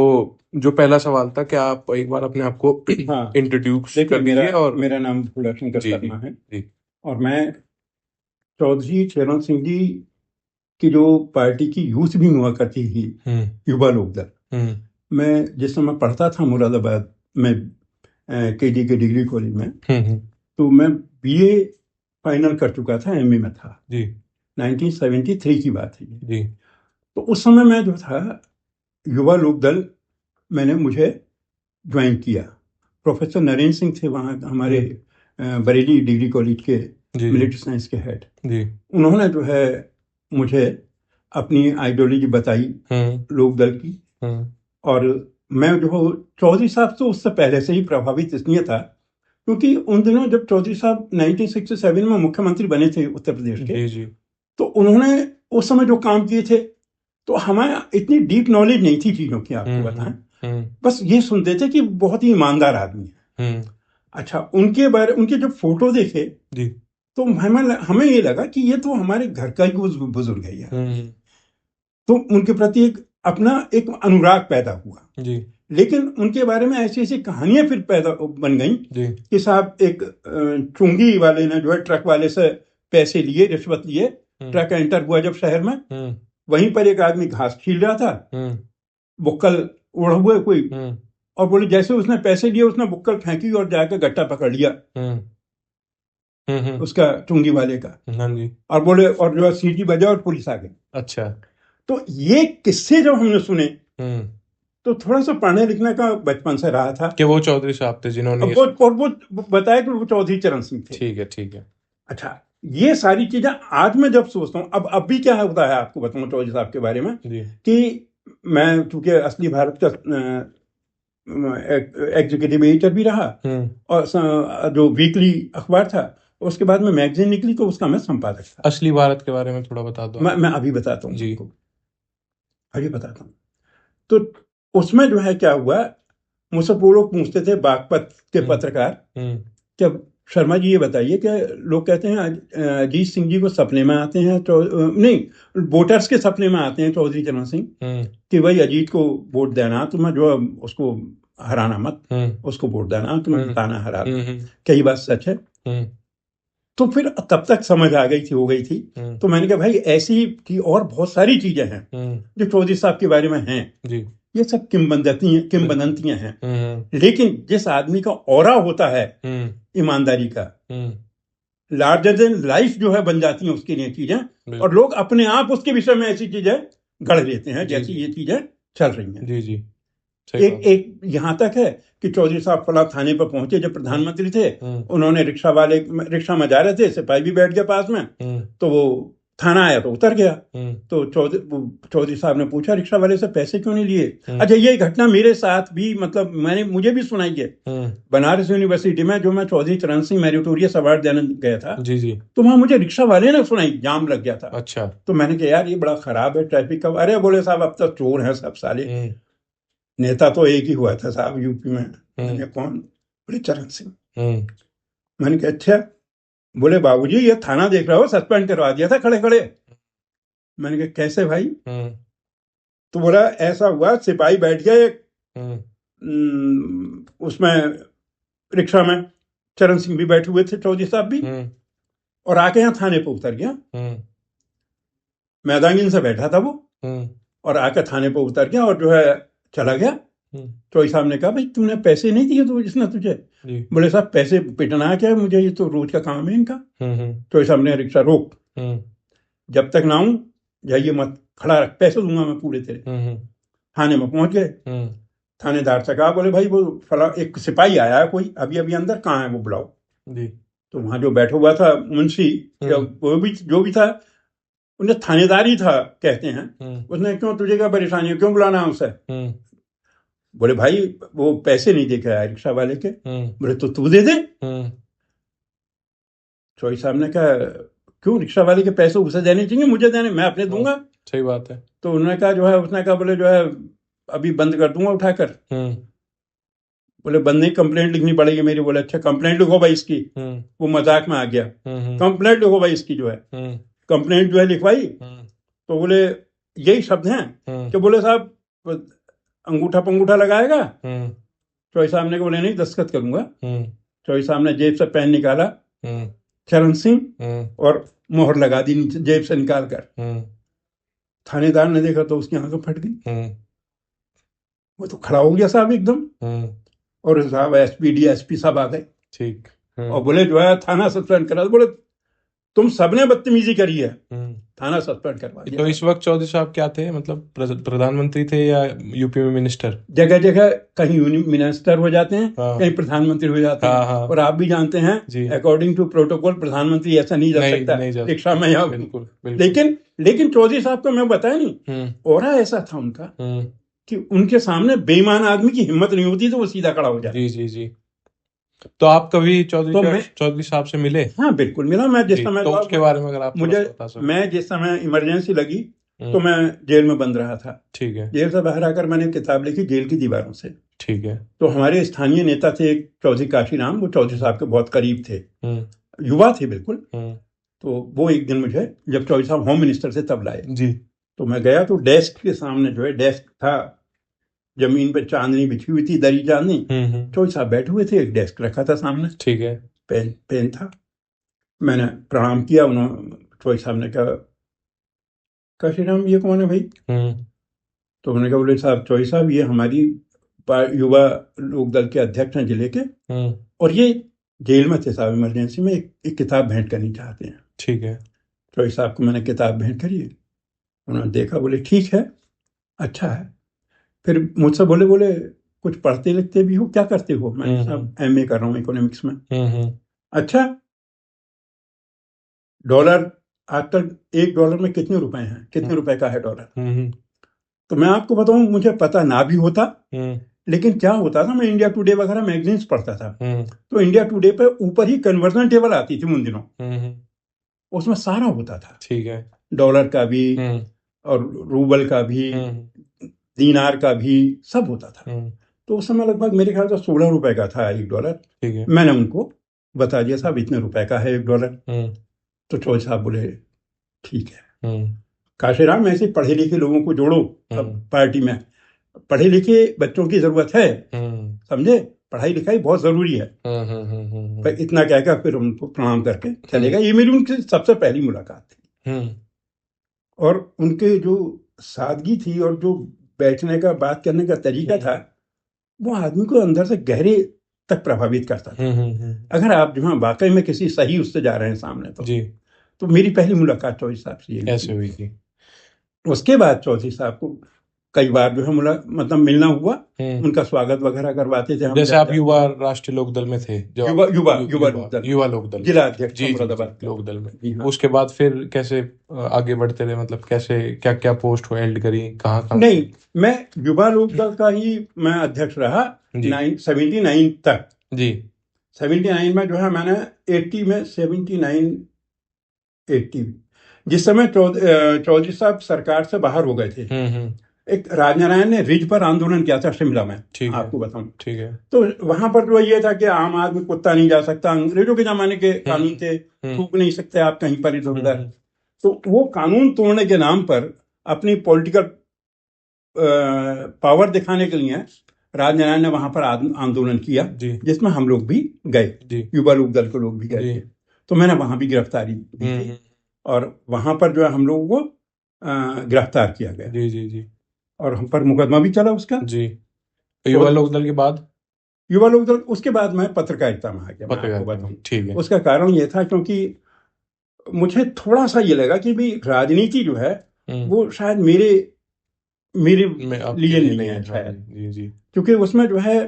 जो पहला सवाल था, क्या आप एक बार अपने आप को हाँ, इंट्रोड्यूस देखिए कर दीजिए। और मेरा नाम फूला शंकर जी जी शर्मा है जी और मैं चौधरी चरण सिंह जी की जो पार्टी की यूथ विंग हुआ करती थी, युवा लोक दल, मैं जिस समय पढ़ता था मुरादाबाद में केडी के डिग्री कॉलेज में, तो मैं बीए फाइनल कर चुका था, एमए में था जी 1973 की बात है ये। जी तो उस समय मैं जो था युवा लोक दल मुझे ज्वाइन किया। प्रोफेसर नरेंद्र सिंह थे वहाँ हमारे बरेली डिग्री कॉलेज के जी मिलिट्री साइंस के हेड। जी उन्होंने जो है मुझे अपनी आइडियोलॉजी बताई लोक दल की, और मैं जो चौधरी साहब से उससे पहले से ही प्रभावित इसलिए था क्योंकि उन दिनों जब चौधरी साहब 1967 में मुख्यमंत्री बने थे उत्तर प्रदेश के, जी जी तो उन्होंने उस समय जो काम किए थे, तो हमें इतनी डीप नॉलेज नहीं थी चीजों की, आपको बताएं। बस ये सुनते थे कि बहुत ही ईमानदार आदमी है। अच्छा, उनके बारे उनके जब फोटो देखे जी तो हमें ये लगा कि ये तो हमारे घर का ही बुजुर्ग है यार। तो उनके प्रति अपना एक अनुराग पैदा हुआ जी लेकिन उनके बारे में ऐसी ऐसी कहानियां फिर पैदा बन गई जी कि साहब एक चुंगी वाले ने जो है ट्रक वाले से पैसे लिए, रिश्वत लिए, ट्रक एंटर हुआ जब शहर में, वहीं पर एक आदमी घास छील रहा था, बुक्कल उड़ा हुए कोई, और बोले जैसे उसने पैसे लिए उसने बुक्कल फेंकी और जाकर गट्टा पकड़ लिया उसका चुंगी वाले का। हाँ जी। और बोले, और जो है सीटी बजा और पुलिस आ गई। अच्छा। तो ये किस्से जब हमने सुने तो थोड़ा सा पढ़ने लिखने का बचपन से रहा था कि वो चौधरी साहब थे जिन्होंने वो बताया कि वो चौधरी चरण सिंह थे। ठीक है ठीक है। अच्छा, ये सारी चीजें आज मैं जब सोचता हूँ, अब भी क्या होता है आपको बताऊं चौधरी साहब के बारे में कि मैं चूंकि असली भारत का एग्जीक्यूटिव एडिटर भी रहा और जो वीकली अखबार था, उसके बाद में मैगजीन निकली तो उसका मैं संपादक था। असली भारत के बारे में थोड़ा बता दो। मैं अभी बताता हूँ जी। आपको, अभी बताता हूँ। तो उसमें जो है क्या हुआ, मुझसे वो लोग पूछते थे बागपत के पत्रकार, क्या शर्मा जी ये बताइए कि लोग कहते हैं अजीत सिंह जी को सपने में आते हैं, नहीं वोटर्स के सपने में आते हैं चौधरी चरण सिंह कि भाई अजीत को वोट देना, तुम्हें जो उसको हराना मत, उसको वोट देना, तुम्हें जिताना हरा, क्या ये बात सच है? तो फिर तब तक समझ आ गई थी, हो गई थी। तो मैंने कहा भाई ऐसी की और बहुत सारी चीजें हैं जो चौधरी साहब के बारे में हैं, ये सब किंवदंतियां हैं, लेकिन जिस आदमी का ऑरा होता है ईमानदारी का, लार्जर देन लाइफ जो है बन जाती है उसके लिए चीजें, और लोग अपने आप उसके विषय में ऐसी चीजें गढ़ लेते हैं जैसी ये चीजें चल रही हैं। जी जी। एक यहां तक है कि चौधरी साहब फला थाने पर पहुंचे जब प्रधानमंत्री थे, उन्होंने रिक्शा में जा रहे थे, सिपाही भी बैठ गया पास में, तो वो थाना आया तो उतर गया। तो चौधरी साहब ने पूछा रिक्शा वाले से पैसे क्यों नहीं लिए? अच्छा, ये घटना मेरे साथ भी, मतलब मुझे भी सुनाई है। बनारस यूनिवर्सिटी में जो मैं चौधरी चरण सिंह मेरिटोरियस अवार्ड देने गया था, जी जी, तो वहां मुझे रिक्शा वाले ने सुनाई, जाम लग गया था। अच्छा। तो मैंने कहा यार ये बड़ा खराब है ट्रैफिक का। अरे बोले साहब अब तो चोर है सब साले, नेता तो एक ही हुआ था साहब यूपी में। मैंने कौन? बोले चरण सिंह। मैंने कहा अच्छा। बोले बाबूजी ये थाना देख रहा हो, सस्पेंड करवा दिया था खड़े खड़े। मैंने कहा कैसे भाई? तो बोला ऐसा हुआ, सिपाही बैठ गया एक उसमें रिक्शा में, चरण सिंह भी बैठे हुए थे, चौधरी साहब भी, और आके यहाँ थाने पर उतर गया। मैदांगिन से बैठा था वो, और आकर थाने पर उतर गया और जो है चला गया। चौधरी साहब ने कहा भाई तूने पैसे नहीं दिए तो इसने तुझे? बोले साहब पैसे पिटना क्या है मुझे, ये तो रोज का काम है इनका। चौधरी साहब ने रिक्शा रोक, जब तक ना आऊं जाइए मत, खड़ा रख, पैसे दूंगा मैं पूरे तेरे। थाने में पहुंच गए। थानेदार से कहा, बोले भाई वो फला एक सिपाही आया है कोई अभी अभी अंदर, कहाँ है वो, बुलाओ। तो वहां जो बैठा हुआ था मुंशी, वो भी जो भी था, उन्हें थानेदार ही था कहते हैं। उसने क्यों, तुझे क्या परेशानी है, क्यों बुलाना है उसे? बोले भाई वो पैसे नहीं देके आया रिक्शा वाले के। बोले तो तू दे दे। चौधरी साहब ने कहा क्यों, रिक्शा वाले के पैसे उसे देने चाहिए, मुझे देने, मैं अपने दूंगा। सही बात है। तो उन्होंने कहा जो है, उसने कहा बोले जो है अभी बंद कर दूंगा उठाकर। बोले बंद नहीं, कंप्लेंट लिखनी पड़ेगी मेरी। बोले अच्छा कंप्लेंट लिखो भाई इसकी। वो मजाक में आ गया, कंप्लेंट लिखो भाई इसकी जो है। कंप्लेंट जो है लिखवाई, तो बोले यही शब्द हैं कि बोले साहब अंगूठा पंगूठा लगाएगा। हम्म चौधरी साहब ने कहा बोले नहीं दस्तखत करूंगा। हम्म चौधरी साहब ने जेब से पेन निकाला, हम्म चरण सिंह, हम्म और मोहर लगा दी नीचे जेब से निकाल कर। हम्म थानेदार ने देखा तो उसकी आंखें फट गई। हम्म वो तो खड़ा हो गया साहब एकदम, हम्म, और साहब एसपी डीएसपी सब आ गए ठीक। और बोले जो है थाना सस्पेंड करा। बोले तुम सबने बदतमीजी करी है, हम्म। थाना सस्पेंड करवा तो दिया। इस वक्त चौधरी साहब क्या थे, मतलब प्रधानमंत्री थे या यूपी में मिनिस्टर? जगह जगह कहीं मिनिस्टर हो जाते हैं, हाँ कहीं प्रधानमंत्री हो जाते हाँ हैं। हाँ और आप भी जानते हैं जी, अकॉर्डिंग टू प्रोटोकॉल प्रधानमंत्री ऐसा नहीं जा नहीं सकता नहीं जा रिक्शा में या। बिल्कुल बिल्कुल। लेकिन चौधरी साहब को मैं बताया नहीं, और ऐसा था उनका कि उनके सामने बेईमान आदमी की हिम्मत नहीं होती तो वो सीधा खड़ा हो जाए। जी जी जी। तो आप कभी तो मैं चौधरी साहब से मिले? हाँ बिल्कुल मिला। मैं जिस जी, समय तो उसके बारे में अगर आप थोड़ा मुझे सा बता सको। मैं जिस समय इमरजेंसी लगी तो हम्म, मैं जेल में बंद रहा था। ठीक है जेल से बाहर आकर मैंने किताब लिखी जेल की दीवारों से। ठीक है। तो हमारे स्थानीय नेता थे एक चौधरी काशीराम, वो चौधरी साहब के बहुत करीब थे, हम्म युवा थे बिल्कुल। हम्म तो वो एक दिन मुझे जब चौधरी साहब होम मिनिस्टर थे तब लाए। जी तो मैं गया तो डेस्क के सामने जो है डेस्क था, जमीन पे चांदनी बिछी हुई थी, दरी चांदनी। चौधरी साहब बैठे हुए थे, एक डेस्क रखा था सामने, ठीक है। पेन था। मैंने प्रणाम किया। उन्होंने चौधरी साहब ने कहा काशीराम ये कौन है भाई? तो उन्होंने कहा बोले साहब चौधरी साहब ये हमारी युवा लोक दल के अध्यक्ष हैं जिले के, और ये जेल में थे साहब इमरजेंसी में, एक किताब भेंट करनी चाहते हैं। ठीक है। चौधरी साहब को मैंने किताब भेंट करी। उन्होंने देखा, बोले ठीक है, अच्छा है। फिर मुझसे बोले बोले कुछ पढ़ते लिखते भी हो, क्या करते हो? मैंने साहब एमए कर रहा हूँ इकोनॉमिक्स में। अच्छा, डॉलर आज तक $1 में कितने रुपए हैं, कितने रुपए का है डॉलर? तो मैं आपको बताऊं, मुझे पता ना भी होता, लेकिन क्या होता था, मैं इंडिया टुडे वगैरह मैगजीन्स पढ़ता था। तो इंडिया टुडे पे ऊपर ही कन्वर्जन टेबल आती थी उन दिनों, उसमें सारा होता था, ठीक है। डॉलर का भी और रूबल का भी, दीनार का भी, सब होता था। तो उस समय लगभग मेरे ख्याल से $16 का था $1। ठीक है। मैंने उनको बता दिया साहब इतने रुपए का है $1। तो चौधरी साहब बोले ठीक है। काशीराम ऐसे पढ़े लिखे लोगों को जोड़ो अब पार्टी में, पढ़े लिखे बच्चों की जरूरत है, समझे, पढ़ाई लिखाई बहुत जरूरी है। पर इतना कहकर फिर उनको प्रणाम करके चलेगा। ये मेरी उनकी सबसे पहली मुलाकात थी। और उनके जो सादगी थी और जो बैठने का बात करने का तरीका था, वो आदमी को अंदर से गहरे तक प्रभावित करता था। अगर आप जो है वाकई में किसी सही उससे जा रहे हैं सामने, तो मेरी पहली मुलाकात चौधरी साहब से ये ऐसे हुई थी। उसके बाद चौधरी साहब को कई बार जो है मतलब मिलना हुआ, उनका स्वागत वगैरह करवाते थे हम। जैसे आप युवा राष्ट्रीय लोक दल में थे, युवा लोक दल जिला अध्यक्ष जी लोक दल में। उसके बाद फिर कैसे आगे बढ़ते रहे, मतलब कैसे क्या क्या पोस्ट हेल्ड करी, कहाँ? नहीं, मैं युवा लोक दल का ही मैं अध्यक्ष रहा 79 तक जी। 79 में जो है मैंने 80 में 79 80 जिस समय चौधरी साहब सरकार से बाहर हो गए थे, एक राजनारायण ने रिज पर आंदोलन किया था शिमला में, आपको बताऊं। ठीक है। तो वहां पर जो ये था कि आम आदमी कुत्ता नहीं जा सकता, अंग्रेजों के जमाने के कानून थे, थूक नहीं सकते आप कहीं पर इधर उधर। तो वो कानून तोड़ने के नाम पर अपनी पॉलिटिकल पावर दिखाने के लिए राजनारायण ने वहां पर आंदोलन किया, जिसमें हम लोग भी गए, युवा लोक दल के लोग भी गए थे। तो मैंने वहां भी गिरफ्तारी दी थी, और वहां पर जो है हम लोगों को गिरफ्तार किया गया। जी जी जी। और हम पर मुकदमा भी चला उसका। जी। युवा लोक दल के बाद? युवा लोक दल उसके बाद मैं पत्रकारिता में आ गया, मैं आपको बताऊं। ठीक है। उसका कारण ये था क्योंकि मुझे थोड़ा सा ये लगा कि भाई राजनीति जो है वो शायद मेरे लिए नहीं है शायद। जी जी। क्योंकि उसमें जो है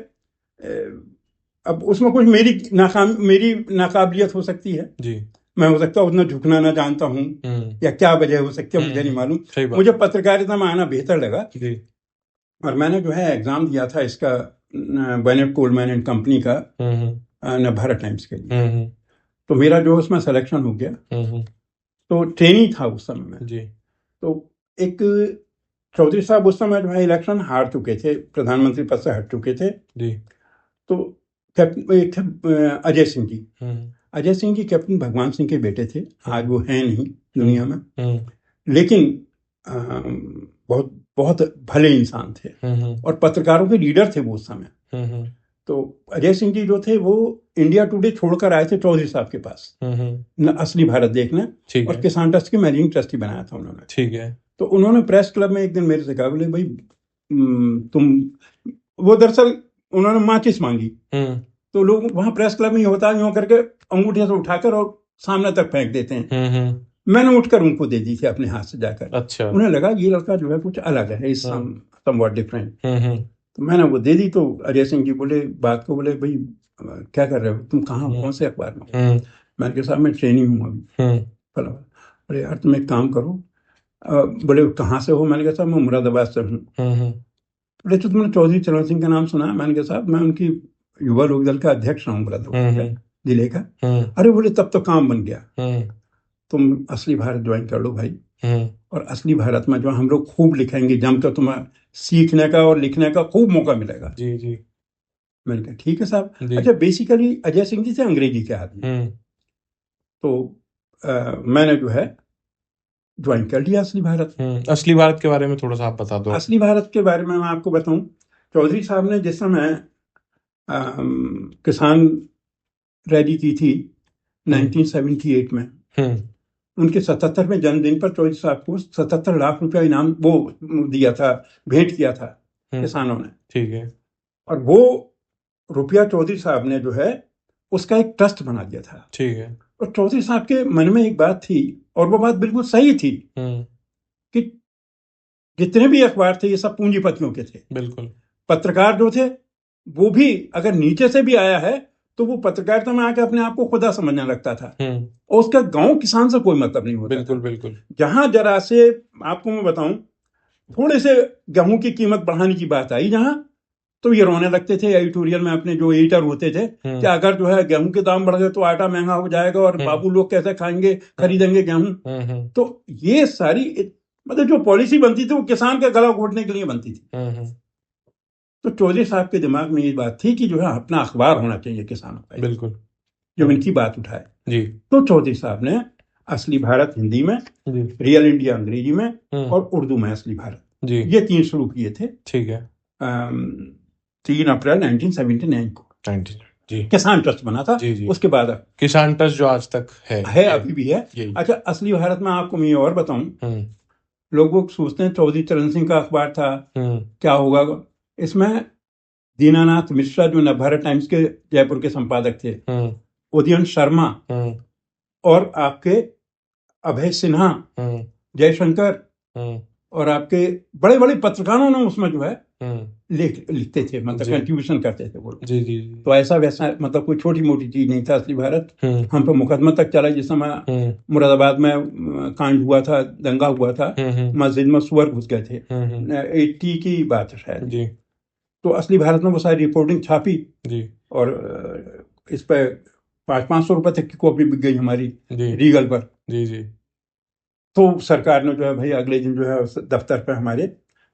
अब उसमें कुछ मेरी नाकाबिलियत हो सकती है। जी। मैं हो सकता है उतना झुकना ना जानता हूँ, या क्या वजह हो सकती है मुझे नहीं मालूम। मुझे पत्रकारिता में आना बेहतर लगा। जी। और मैंने जो है एग्जाम दिया था इसका, बेनेट कोलमैन एंड कंपनी का, नवभारत टाइम्स के लिए। तो मेरा जो उसमें सिलेक्शन हो गया। तो ट्रेनिंग था उस समय में। जी। तो एक चौधरी साहब उस समय जो है इलेक्शन हार चुके थे, प्रधानमंत्री पद से हट चुके थे। जी। तो अजय सिंह जी, अजय सिंह जी कैप्टन भगवान सिंह के बेटे थे। आज वो हैं नहीं दुनिया में, लेकिन बहुत बहुत भले इंसान थे और पत्रकारों के लीडर थे वो उस समय। तो अजय सिंह जी जो थे वो इंडिया टुडे छोड़कर आए थे चौधरी साहब के पास असली भारत देखने, और किसान ट्रस्ट के मैनेजिंग ट्रस्टी बनाया था उन्होंने। ठीक है। तो उन्होंने प्रेस क्लब में एक दिन मेरे से कहा, बोले भाई तुम, वो दरअसल उन्होंने माचिस मांगी, तो लोग वहां प्रेस क्लब में ही होता है यूं करके अंगूठे से उठाकर और सामने तक फेंक देते हैं। मैंने उठकर उनको दे दी थी अपने हाथ से जाकर। अच्छा। उन्हें लगा ये लड़का जो है कुछ अलग है, इज समवॉट डिफरेंट। तो मैंने वो दे दी। तो अजय सिंह जी बोले बात को, बोले भाई क्या कर रहे हो तुम, कहाँ कौन से अखबार में? मैंने कहा साहब मैं ट्रेनिंग हूँ अभी। बोले यार तुम एक काम करो। बोले कहाँ से हो? मैंने कहा साहब मैं मुरादाबाद से हूँ। बोले तो तुमने चौधरी चरण सिंह का नाम सुना है? मैंने कहा साहब मैं उनकी युवा लोक दल का अध्यक्ष हूँ मुरादाबाद जिले का। अरे बोले तब तो काम बन गया, तुम असली भारत ज्वाइन कर लो भाई, और असली भारत में जो हम लोग खूब लिखेंगे जमकर, तुम्हें सीखने का और लिखने का खूब मौका मिलेगा। जी जी। मैंने कहा ठीक है साहब। अच्छा, बेसिकली अजय सिंह जी थे अंग्रेजी के आदमी, तो मैंने जो है ज्वाइन कर लिया असली भारत। असली भारत के बारे में थोड़ा सा आप बता दो। असली भारत के बारे में मैं आपको बताऊं, चौधरी साहब ने जिस समय किसान रैली की थी 1978 में, उनके 77वें जन्मदिन पर चौधरी साहब को 77 लाख रुपया इनाम वो दिया था, भेंट किया था किसानों ने। ठीक है। और वो रुपया चौधरी साहब ने जो है उसका एक ट्रस्ट बना दिया था। ठीक है। और चौधरी साहब के मन में एक बात थी, और वो बात बिल्कुल सही थी, कि जितने भी अखबार थे ये सब पूंजीपतियों के थे। बिल्कुल। पत्रकार जो थे वो भी अगर नीचे से भी आया है तो वो पत्रकारिता में आकर अपने आप को खुदा समझने लगता था, और उसका गांव किसान से कोई मतलब नहीं होता। बिल्कुल बिल्कुल। जहां जरा से आपको मैं बताऊं, थोड़े से गेहूं की कीमत बढ़ाने की बात आई जहां, तो ये रोने लगते थे एडिटोरियल में अपने जो एडिटर होते थे कि अगर जो है गेहूं के दाम बढ़ गए तो आटा महंगा हो जाएगा और बाबू लोग कैसे खाएंगे, खरीदेंगे गेहूं। तो ये सारी मतलब जो पॉलिसी बनती थी वो किसान का गला घोटने के लिए बनती थी। तो चौधरी साहब के दिमाग में ये बात थी कि जो है अपना अखबार होना चाहिए किसानों का। बिल्कुल। जब इनकी बात उठाए जी, तो चौधरी साहब ने असली भारत हिंदी में, रियल इंडिया अंग्रेजी में, और उर्दू में असली भारत, ये 3 शुरू किए थे। ठीक है। 3 अप्रैल 1979 को जी। किसान ट्रस्ट बना था। जी। उसके बाद किसान ट्रस्ट जो आज तक है अभी भी है। अच्छा, असली भारत में आपको मैं और बताऊं, लोग सोचते हैं चौधरी चरण सिंह का अखबार था, क्या होगा इसमें? दीनानाथ मिश्रा जो नवभारत टाइम्स के जयपुर के संपादक थे, उदयन शर्मा, और आपके अभय सिन्हा, जयशंकर, और आपके बड़े बड़े पत्रकारों ने उसमें जो है लिखते थे, मतलब कंट्रीब्यूशन करते थे वो। जी जी। तो ऐसा वैसा मतलब कोई छोटी मोटी चीज नहीं था असली भारत। हम पे मुकदमा तक चला जिस समय मुरादाबाद में कांड हुआ था, दंगा हुआ था, मस्जिद में सुअर घुस गए थे, 80 की बात है शायद जी। तो असली भारत में वो सारी रिपोर्टिंग छापी जी, और इस पे 500-500 रुपए तक की कॉपी बिक गई हमारी रीगल पर। जी जी। तो सरकार ने जो है भाई अगले दिन जो है दफ्तर पे हमारे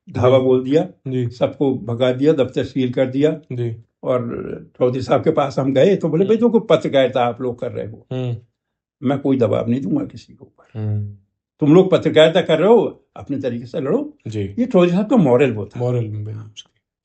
धावा बोल दिया, सबको भगा दिया, दफ्तर सील कर दिया जी। और चौधरी साहब के पास हम गए तो बोले भाई जो कोई पत्रकारिता आप लोग कर रहे हो, मैं कोई दबाव नहीं दूंगा किसी के ऊपर, तुम लोग पत्रकारिता कर रहे हो अपने तरीके से लड़ो जी। ये चौधरी साहब का मॉरल वो था। मॉरल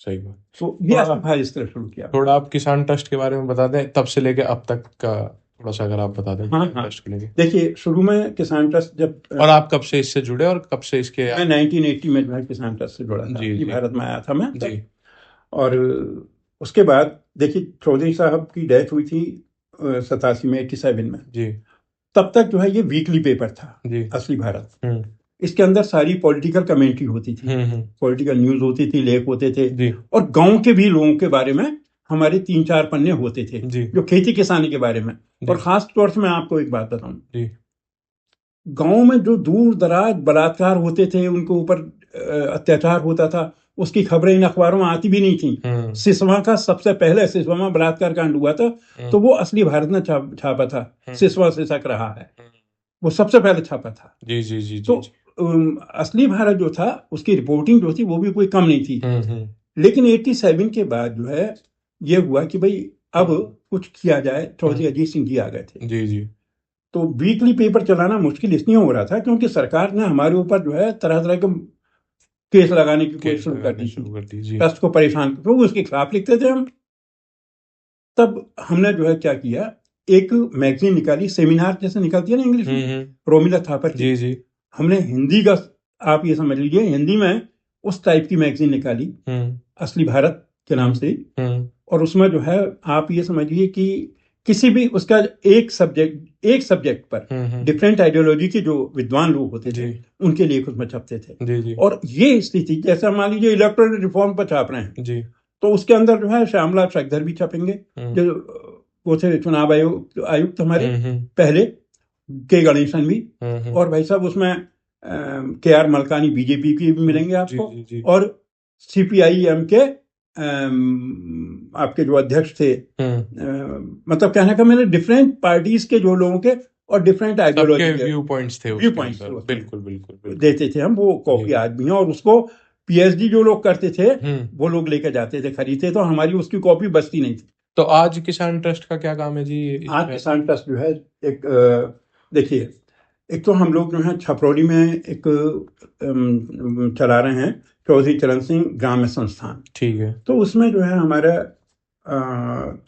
सही बात। तो ये असली इस तरह शुरू किया। थोड़ा आप किसान ट्रस्ट के बारे में बता दें, तब से लेके अब तक का थोड़ा सा अगर आप बता दें। हाँ। ट्रस्ट के लिए देखिए, शुरू में किसान ट्रस्ट जब, और आप कब से इससे जुड़े और कब से इसके? मैं 1980 में जो है किसान ट्रस्ट से जुड़ा था जी। भारत में आया था मैं जी। और उसके बाद देखिए चौधरी साहब की डेथ हुई थी 87 में, 87 में जी। तब तक जो है ये वीकली पेपर था जी। असली भारत। इसके अंदर सारी पॉलिटिकल कमेंट्री होती थी, पॉलिटिकल न्यूज होती थी, लेख होते थे जी। और गांव के भी लोगों के बारे में हमारे 3-4 पन्ने होते थे जी। जो खेती किसानी के बारे में। और खास तौर से मैं आपको एक बात बताऊं, गांव में जो दूर दराज बलात्कार होते थे, उनके ऊपर अत्याचार होता था, उसकी खबरें इन अखबारों में आती भी नहीं थी। सिसवा का सबसे पहले सिसवा में बलात्कार कांड हुआ था तो वो असली भारत ने छापा था। सिसवा से शक रहा है, वो सबसे पहले छापा था जी जी जी। तो असली भारत जो था उसकी रिपोर्टिंग जो थी वो भी कोई कम नहीं थी। लेकिन 87 के बाद जो है ये हुआ कि भाई अब कुछ किया जाए। चौधरी अजीत सिंह जी आ गए थे जी जी। तो वीकली पेपर चलाना मुश्किल इसलिए हो रहा था क्योंकि सरकार ने हमारे ऊपर जो है तरह तरह के केस लगाने की कोशिश शुरू कर दी जी ट्रस्ट को परेशान, तो उसके खिलाफ लिखते थे हम। तब हमने जो है क्या किया, एक मैगजीन निकाली, सेमिनार जैसे निकलती है ना इंग्लिश में, रोमिला थापर की। जी जी हमने हिंदी का, आप ये समझ लीजिए, हिंदी में उस टाइप की मैगजीन निकाली, असली भारत के नाम से। और उसमें जो है आप ये समझिए कि किसी भी उसका एक सब्जेक्ट पर डिफरेंट आइडियोलॉजी के जो विद्वान लोग होते थे उनके लिए उसमें छपते थे। और ये स्थिति, जैसा मान लीजिए इलेक्टोरल रिफॉर्म पर छाप रहे हैं, तो उसके अंदर जो है श्यामलाल शक्धर भी छपेंगे, जो वो थे चुनाव आयुक्त हमारे पहले, के गणेशन भी, और भाई साहब उसमें KR मलकानी बीजेपी की भी मिलेंगे आपको, और CPIM के आपके जो अध्यक्ष थे, मतलब कहने का मैंने डिफरेंट पार्टीज के जो लोगों के और डिफरेंट आइडियोलॉजी के व्यू पॉइंट्स थे, बिल्कुल देते थे हम। वो कॉपी आज भी है, और उसको PhD जो लोग करते थे वो लोग लेकर जाते थे, खरीदते, तो हमारी उसकी कॉपी बचती नहीं थी। तो आज किसान ट्रस्ट का क्या काम है जी? आज किसान ट्रस्ट जो है, एक देखिए, एक तो हम लोग जो है छपरौली में एक चला रहे हैं, चौधरी चरण सिंह ग्राम्य संस्थान। ठीक है। तो उसमें जो है हमारा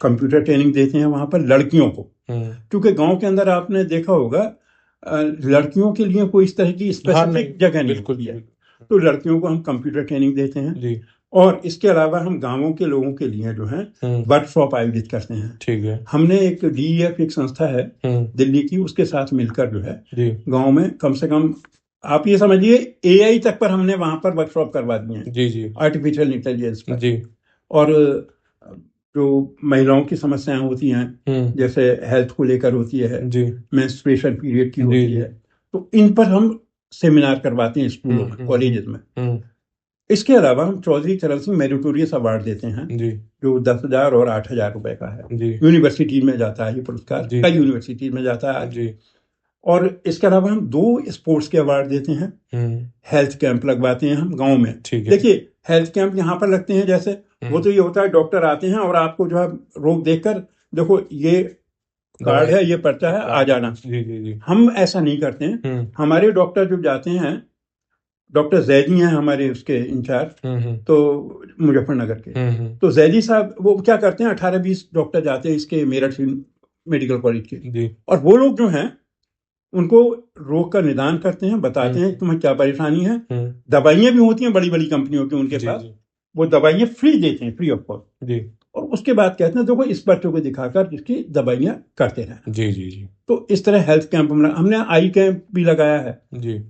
कंप्यूटर ट्रेनिंग देते हैं वहां पर लड़कियों को, क्योंकि गांव के अंदर आपने देखा होगा लड़कियों के लिए कोई इस तरह की स्पेसिफिक जगह नहीं होती है, तो लड़कियों को हम कंप्यूटर ट्रेनिंग देते हैं जी। और इसके अलावा हम गांवों के लोगों के लिए जो है वर्कशॉप आयोजित करते हैं। ठीक है। हमने एक DEF एक संस्था है दिल्ली की, उसके साथ मिलकर जो है गांव में कम से कम आप ये समझिए AI तक पर हमने वहां पर वर्कशॉप करवा दिए हैं जी जी, आर्टिफिशियल इंटेलिजेंस पर जी। और जो महिलाओं की समस्याएं होती हैं, जैसे हेल्थ को लेकर होती है, मेंस्ट्रुएशन पीरियड की होती है, तो इन पर हम सेमिनार करवाते हैं स्कूलों में, कॉलेजेस में। इसके अलावा हम चौधरी चरण सिंह मेरिटोरियस अवार्ड देते हैं जी, जो 10,000 और 8,000 रुपए का है जी। यूनिवर्सिटी में जाता है ये पुरस्कार, कई यूनिवर्सिटी में जाता है जी। और इसके अलावा हम 2 स्पोर्ट्स के अवार्ड देते हैं, हेल्थ कैंप लगवाते हैं हम गांव में। देखिए हेल्थ कैंप यहाँ पर लगते हैं, जैसे वो तो ये होता है डॉक्टर आते हैं और आपको जो है रोग देखकर, देखो ये कार्ड है, ये पर्चा है, आ जाना जी जी जी। हम ऐसा नहीं करते हैं। हमारे डॉक्टर जो जाते हैं, डॉक्टर जैदी हैं हमारे उसके इंचार्ज, तो मुजफ्फरनगर के, तो जैदी साहब वो क्या करते हैं, 18-20 डॉक्टर जाते हैं इसके मेरठ मेडिकल कॉलेज के, और वो लोग जो हैं उनको रोग का निदान करते हैं, बताते हैं तुम्हें क्या परेशानी है। दवाइयां भी होती हैं बड़ी बड़ी कंपनियों की उनके पास, वो दवाइयां फ्री देते हैं, फ्री ऑफ कॉस्ट जी। और उसके बाद कहते हैं देखो इस बच्चों को दिखाकर इसकी दवाइयां करते रहे जी जी जी। तो इस तरह हेल्थ कैंप हमने आई कैंप भी लगाया है जी,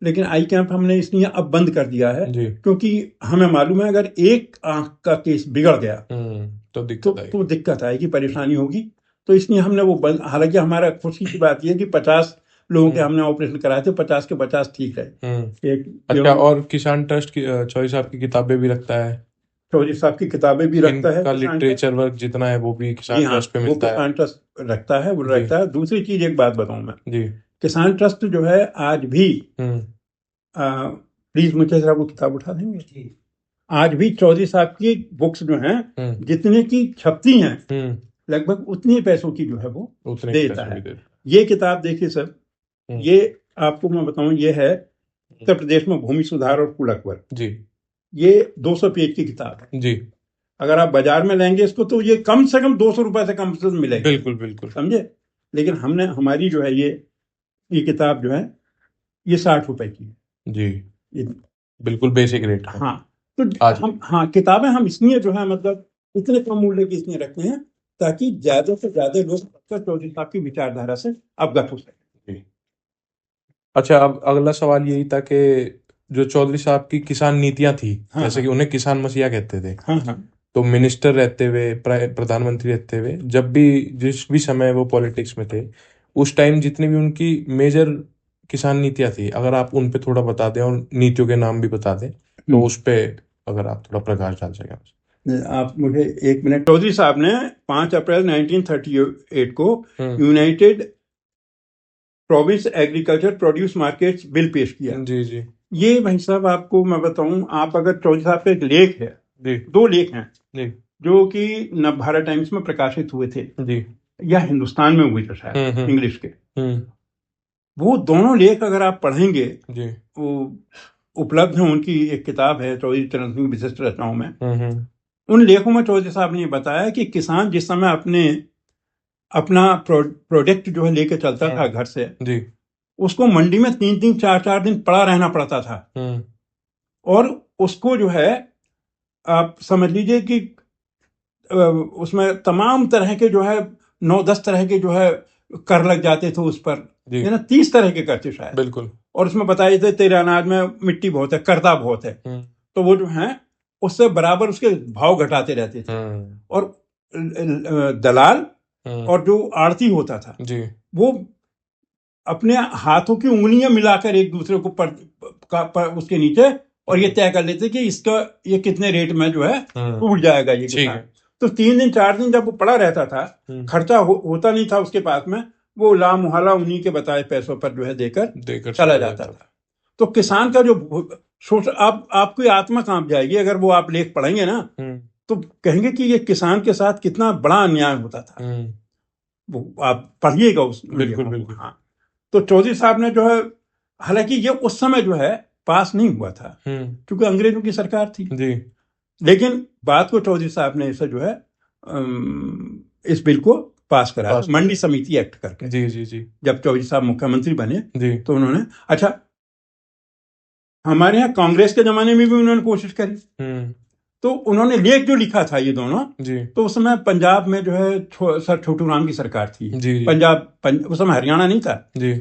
लेकिन आई कैंप हमने इसलिए अब बंद कर दिया है क्योंकि हमें मालूम है अगर एक आंख का केस बिगड़ गया तो दिक्कत आएगी, परेशानी होगी, तो इसलिए हमने वो बंद। हालांकि हमारा खुशी की बात यह कि 50 लोगों के हमने ऑपरेशन कराए थे, 50 के 50 ठीक रहे। अच्छा, और किसान ट्रस्ट की चौधरी साहब की किताबें भी रखता है? चौधरी साहब की किताबें भी रखता है, का लिटरेचर वर्क जितना है वो भी किसान ट्रस्ट पे मिलता है, किसान ट्रस्ट रखता है, वो रखता है। दूसरी चीज एक बात बताऊं मैं जी, किसान ट्रस्ट जो है आज भी, प्लीज मुझे जरा वो किताब उठा देंगे, आज भी चौधरी साहब की बुक्स जो हैं जितने की छपती हैं लगभग उतनी पैसों की जो है वो देता है। ये किताब देखिए सर, ये आपको मैं बताऊं, ये है उत्तर प्रदेश में भूमि सुधार और कुलकवर जी, ये 200 पेज की किताब है जी। अगर आप बाजार में लेंगे इसको तो ये कम से कम 200 रुपए से कम से मिलेगा, बिल्कुल बिल्कुल, समझे। लेकिन हमने, हमारी जो है ये किताब जो है ये 60 रुपए की है जी, बिल्कुल बेसिक रेट। हाँ, तो हम किताबें हम इसलिए जो है मतलब इतने कम मूल्य की इसलिए रखते हैं ताकि ज्यादा से ज्यादा लोग चौधरी साहब की विचारधारा से अवगत हो सके। अच्छा, अब अगला सवाल यही था कि जो चौधरी साहब की किसान नीतियां थी, जैसे कि उन्हें किसान मसीहा कहते थे, तो मिनिस्टर रहते हुए, प्रधानमंत्री रहते हुए, जब भी जिस भी समय वो पॉलिटिक्स में थे, उस टाइम जितनी भी उनकी मेजर किसान नीतियां थी, अगर आप उन पे थोड़ा बता दें और नीतियों के नाम भी बता दें, तो उस पे अगर आप थोड़ा प्रकाश डाल सकें। आप मुझे 1 मिनट। चौधरी साहब ने 5 अप्रैल 1938 को United province agriculture produce markets bill पेश किया जी जी। ये भाई साहब आपको मैं बताऊं, आप अगर चौधरी साहब का एक लेख है जी, 2 लेख हैं जी, जो कि नवभारत टाइम्स में प्रकाशित हुए थे जी। या हिंदुस्तान में हुए थे शायद, इंग्लिश के। हम्म। वो दोनों लेख अगर आप पढ़ेंगे, जी। वो उपलब्ध है, उनकी एक किताब है चौधरी चरण सिंह विशिष्ट रचनाओं में। हम्म। उन लेखों में चौधरी साहब ने ये बताया कि किसान जिस समय अपना प्रोडक्ट जो है लेके चलता था घर से, जी। उसको मंडी में 3-3 4-4 दिन पड़ा रहना पड़ता था। और उसको जो है आप समझ लीजिए कि उसमें तमाम तरह के जो है 9-10 तरह के जो है कर लग जाते थे उस पर, जी। है ना, 30 तरह के कर थे शायद। बिल्कुल। और उसमें बताया थे तेरे अनाज में मिट्टी बहुत है, कर्दा बहुत है, तो वो जो है उससे बराबर उसके भाव घटाते रहते थे। और दलाल और जो आड़ती होता था जी। वो अपने हाथों की उंगलियां मिलाकर एक दूसरे को उसके नीचे और ये तय कर लेते कि इसका ये कितने रेट में जो है टूट जाएगा ये किसान। तो 3 दिन 4 दिन जब वो पड़ा रहता था, खर्चा होता नहीं था उसके पास में, वो ला मुहाला उन्हीं के बताए पैसों पर जो है देकर चला जाता था। तो किसान का जो सोच, आपकी आत्मा कांप जाएगी अगर वो आप लेख पढ़ेंगे ना, तो कहेंगे कि ये किसान के साथ कितना बड़ा अन्याय होता था। वो आप पढ़िएगा उस। बिल्कुल बिल्कुल। हाँ, तो चौधरी साहब ने जो है, हालांकि ये उस समय जो है पास नहीं हुआ था क्योंकि अंग्रेजों की सरकार थी जी, लेकिन बात को चौधरी साहब ने इसे जो है इस बिल को पास करा, मंडी समिति एक्ट करके। जी जी जी। जब चौधरी साहब मुख्यमंत्री बने जी, तो उन्होंने, अच्छा, हमारे यहाँ कांग्रेस के जमाने में भी उन्होंने कोशिश करी, तो उन्होंने लेख जो लिखा था ये दोनों जी, तो उस समय पंजाब में जो है सर छोटू राम की सरकार थी। जी, जी, उस समय हरियाणा नहीं था जी,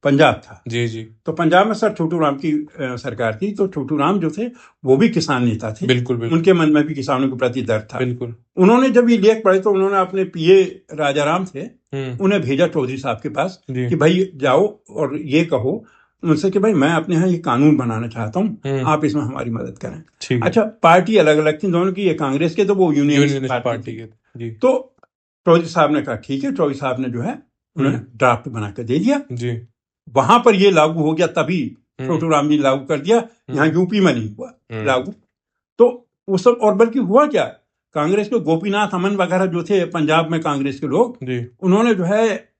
पंजाब था। जी जी। तो पंजाब में सर छोटू राम की सरकार थी, तो छोटू राम जो थे वो भी किसान नेता थे। बिल्कुल बिल्कुल। उनके मन में भी किसानों के प्रति दर्द था। बिल्कुल। उन्होंने जब ये लेख पढ़े तो उन्होंने अपने पीए राजाराम थे, उन्हें भेजा चौधरी साहब के पास कि भाई जाओ और ये कहो उनसे कि भाई मैं अपने यहाँ ये कानून बनाना चाहता हूँ, आप इसमें हमारी मदद करें। अच्छा, पार्टी अलग अलग थी दोनों की, ये कांग्रेस के तो वो यूनियनिस्ट पार्टी के। तो चौधरी साहब ने कहा ठीक है। चौधरी साहब ने जो है उन्होंने ड्राफ्ट बना कर दे दिया जी। वहां पर ये लागू हो गया, तभी छोटू राम जी लागू कर दिया, यहाँ यूपी में नहीं हुआ लागू। तो वो सब, और बल्कि हुआ क्या, कांग्रेस के गोपीनाथ अमन वगैरह जो थे पंजाब में कांग्रेस के लोग, उन्होंने जो है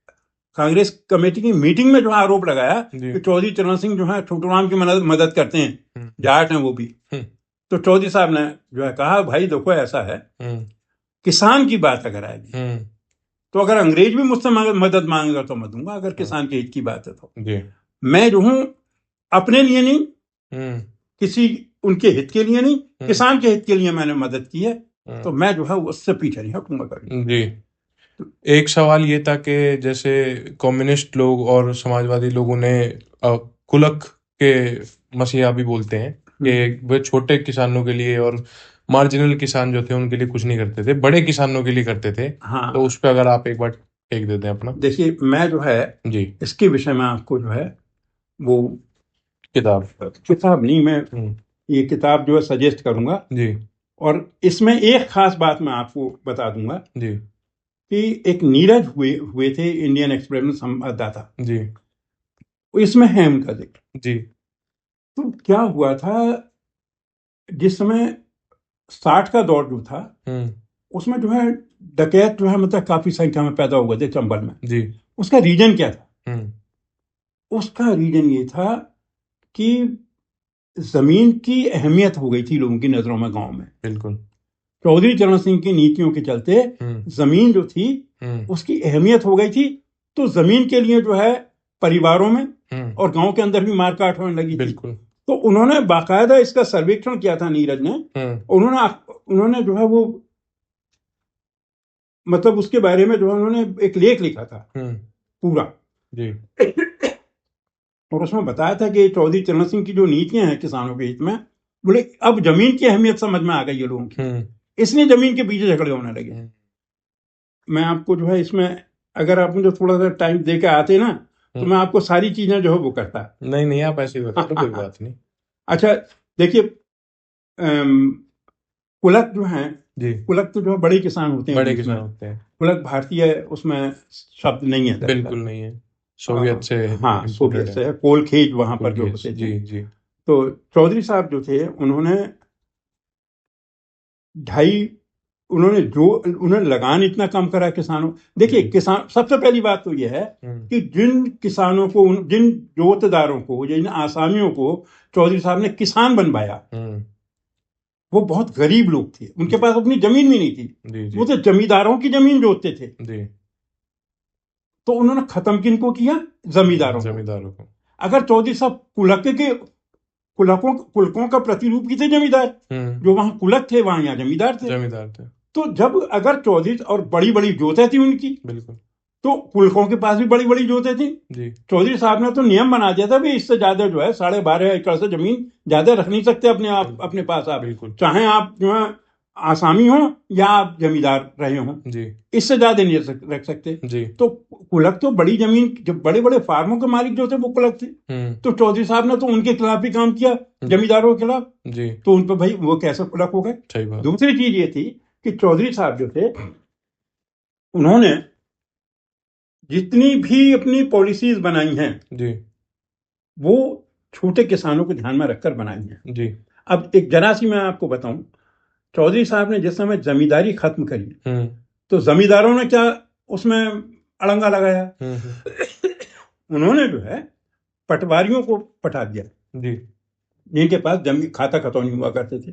कांग्रेस कमेटी की मीटिंग में जो है आरोप लगाया कि चौधरी चरण सिंह जो है छोटू राम की मदद करते हैं, जाट हैं वो भी। तो चौधरी साहब ने जो है कहा भाई देखो ऐसा है, किसान की बात अगर आएगी तो अगर अंग्रेज भी मुझसे मदद मांगेगा तो मैं दूंगा, अगर किसान के हित की बात है तो मैं जो हूं अपने लिए नहीं, किसी उनके हित के लिए नहीं, किसान के हित के लिए मैंने मदद की है, तो मैं जो है उससे पीछे नहीं हटूंगा कभी जी। एक सवाल ये था कि जैसे कम्युनिस्ट लोग और समाजवादी लोगों ने कुलक के मसीहा भी बोलते हैं कि वे छोटे किसानों के लिए और मार्जिनल किसान जो थे उनके लिए कुछ नहीं करते थे, बड़े किसानों के लिए करते थे। हाँ। तो उस पर अगर आप एक बार टेक देते हैं अपना। देखिए, मैं जो है जी इसके विषय में आपको जो है वो किताब नहीं, मैं ये किताब जो है सजेस्ट करूंगा जी। और इसमें एक खास बात मैं आपको बता दूंगा जी कि एक नीरज हुए थे इंडियन एक्सप्रेस में संवाददाता जी, इसमें है उनका जिक्र जी। तो क्या हुआ था, जिस समय 60 का दौर जो था उसमें जो है डकैत जो है मतलब काफी संख्या में पैदा हुए थे चंबल में जी। उसका रीजन क्या था? उसका रीजन ये था कि जमीन की अहमियत हो गई थी लोगों की नजरों में गांव में। बिल्कुल। चौधरी चरण सिंह की नीतियों के चलते जमीन जो थी उसकी अहमियत हो गई थी, तो जमीन के लिए जो है परिवारों में और गांव के अंदर भी मारकाट होने लगी थी। तो उन्होंने बाकायदा इसका सर्वेक्षण किया था नीरज ने। उन्होंने जो है वो मतलब उसके बारे में जो है उन्होंने एक लेख लिखा था पूरा जी। और उसमें बताया था कि चौधरी चरण सिंह की जो नीतियां हैं किसानों के हित में, बोले अब जमीन की अहमियत समझ में आ गई है लोगों की, इसलिए जमीन के पीछे झगड़े होने लगे। मैं आपको जो है इसमें अगर आप मुझे थोड़ा सा टाइम दे के आते ना तो मैं आपको सारी चीजें जो है वो करता। नहीं आप ऐसे ही बता दो, कोई बात नहीं। अच्छा देखिए, कुलक जो है जी, कुलक तो जो है बड़े किसान होते हैं, बड़े किसान होते हैं। कुलक भारतीय उसमें शब्द नहीं है, बिल्कुल नहीं है, सोवियत से। हाँ, सोवियत से है, कोल खेज वहां पर जो होते थे जी जी। तो चौधरी साहब जो थे उन्होंने उन्होंने लगान इतना कम करा किसानों। देखिए, किसान, सबसे पहली बात तो यह है कि जिन किसानों को, जिन जोतदारों को, जिन आसामियों को चौधरी साहब ने किसान बनवाया, वो बहुत गरीब लोग थे, उनके पास अपनी जमीन भी नहीं थी, वो तो जमींदारों की जमीन जोतते थे। तो उन्होंने खत्म किनको किया? जमींदारों को। अगर चौधरी साहब कुलकों का प्रतिरूप की थे जमींदार, जो वहां कुलक थे वहां यहाँ जमींदार थे। तो जब अगर चौधरी, और बड़ी बड़ी जोतें थी उनकी, बिल्कुल, तो कुलकों के पास भी बड़ी बड़ी जोतें थी। चौधरी साहब ने तो नियम बना दिया था भी इससे ज्यादा जो है 12.5 एकड़ से जमीन ज्यादा रख नहीं सकते अपने पास आप, चाहे आप जो है आसामी हो या आप जमींदार रहे हो, इससे ज्यादा नहीं रख सकते। तो कुलक तो बड़ी जमीन, जो बड़े बड़े फार्मों के मालिक जो थे वो कुलक थे। तो चौधरी साहब ने तो उनके खिलाफ ही काम किया, जमींदारों के खिलाफ। तो उन पर भाई वो कैसे कुलक हो गए। दूसरी चीज ये थी कि चौधरी साहब जो थे, उन्होंने जितनी भी अपनी पॉलिसीज बनाई हैं वो छोटे किसानों को ध्यान में रखकर बनाई हैं। अब एक जरा सी मैं आपको बताऊं, चौधरी साहब ने जिस समय जमींदारी खत्म करी, तो जमींदारों ने क्या उसमें अड़ंगा लगाया? उन्होंने जो है पटवारियों को पटा दिया, जिनके पास जमीन खाता खतौनी हुआ करते थे।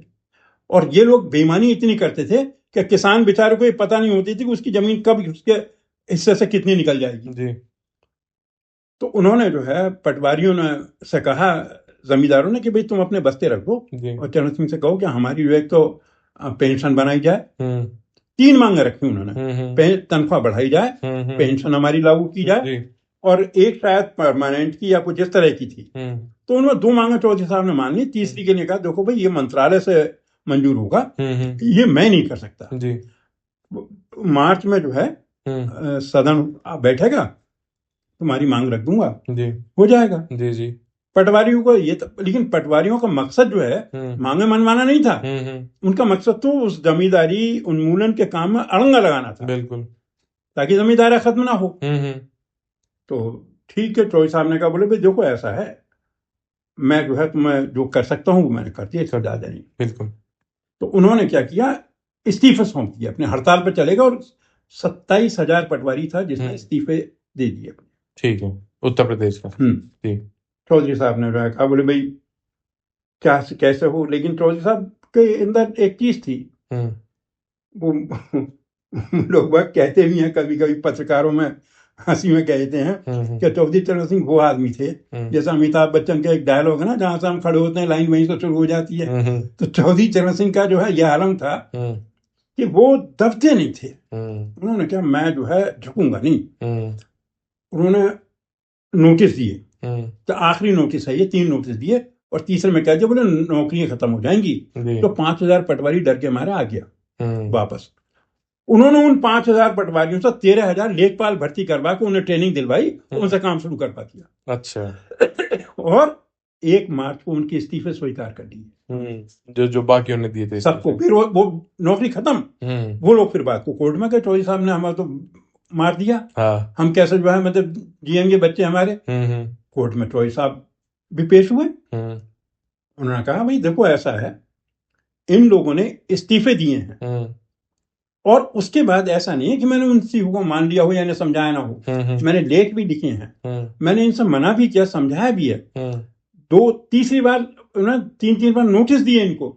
और ये लोग बेईमानी इतनी करते थे कि किसान बेचारे को ये पता नहीं होती थी कि उसकी जमीन कब उसके हिस्से से कितनी निकल जाएगी। तो उन्होंने जो है पटवारियों ने से कहा, जमींदारों ने, कि भाई तुम अपने बस्ते रखो और चरण सिंह से कहो कि हमारी जो है तो पेंशन बनाई जाए। 3 मांगे रखी उन्होंने, तनख्वाह बढ़ाई जाए, पेंशन हमारी लागू की जाए, और एक शायद परमानेंट की या कुछ इस तरह की थी। तो उन्होंने 2 मांगे चौधरी साहब ने मान ली। तीसरी के लिए कहा, देखो भाई ये मंत्रालय से मंजूर होगा, ये मैं नहीं कर सकता। मार्च में जो है सदन बैठेगा, तुम्हारी मांग रख दूंगा, हो जाएगा। पटवारियों को ये लेकिन पटवारियों का मकसद जो है मांगे मनवाना नहीं था, उनका मकसद तो उस जमींदारी उन्मूलन के काम में अड़ंगा लगाना था, बिल्कुल, ताकि जमींदारी खत्म ना हो। तो ठीक है, चौधरी साहब ने कहा, बोले भाई देखो ऐसा है, मैं जो है तुम्हें जो कर सकता हूँ मैंने कर दिया, इससे ज्यादा नहीं। बिल्कुल। तो उन्होंने क्या किया, इस्तीफे सौंप दिया, अपने हड़ताल पर चलेगा, और 27,000 पटवारी था जिसने इस्तीफे दे दिए। ठीक है, उत्तर प्रदेश का। चौधरी साहब ने कहा, बोले भाई क्या कैसे हो, लेकिन चौधरी साहब के अंदर एक चीज थी, वो लोग बात कहते भी हैं, कभी कभी पत्रकारों में हंसी में कहते हैं कि चौधरी चरण सिंह वो आदमी थे, जैसा अमिताभ बच्चन का एक डायलॉग है ना, जहां से हम खड़े होते हैं लाइन वहीं से शुरू हो जाती है। तो चौधरी चरण सिंह का जो है यह आलम था कि वो दबते नहीं थे। उन्होंने क्या, मैं जो है झुकूंगा नहीं। उन्होंने नोटिस दिए, तो आखिरी नोटिस है ये, 3 नोटिस दिए, और तीसरे में कह दिया, बोले नौकरियां खत्म हो जाएंगी। तो 5,000 पटवारी डर के मारे आ गया वापस। उन्होंने उन 5,000 पटवारियों से 13,000 लेखपाल भर्ती करवा के उन्हें ट्रेनिंग दिलवाई, उनसे काम शुरू करवा दिया। अच्छा। और 1 मार्च को उनके इस्तीफे स्वीकार कर दिए, जो बाकी उन्हें दिए थे सबको। फिर वो नौकरी खत्म। वो लोग फिर बात को कोर्ट में गए, चौधरी साहब ने हमारा तो मार दिया, हम कैसे जो है मतलब जिएंगे बच्चे हमारे। कोर्ट में चौधरी साहब भी पेश हुए। उन्होंने कहा, भाई देखो ऐसा है, इन लोगों ने इस्तीफे दिए हैं, और उसके बाद ऐसा नहीं है कि मैंने उन इस्तीफों को मान लिया हो या समझाया ना हो। मैंने लेख भी लिखे हैं, मैंने इनसे मना भी किया, समझाया भी है। 2-3 बार उन्होंने 3 बार नोटिस दिए इनको,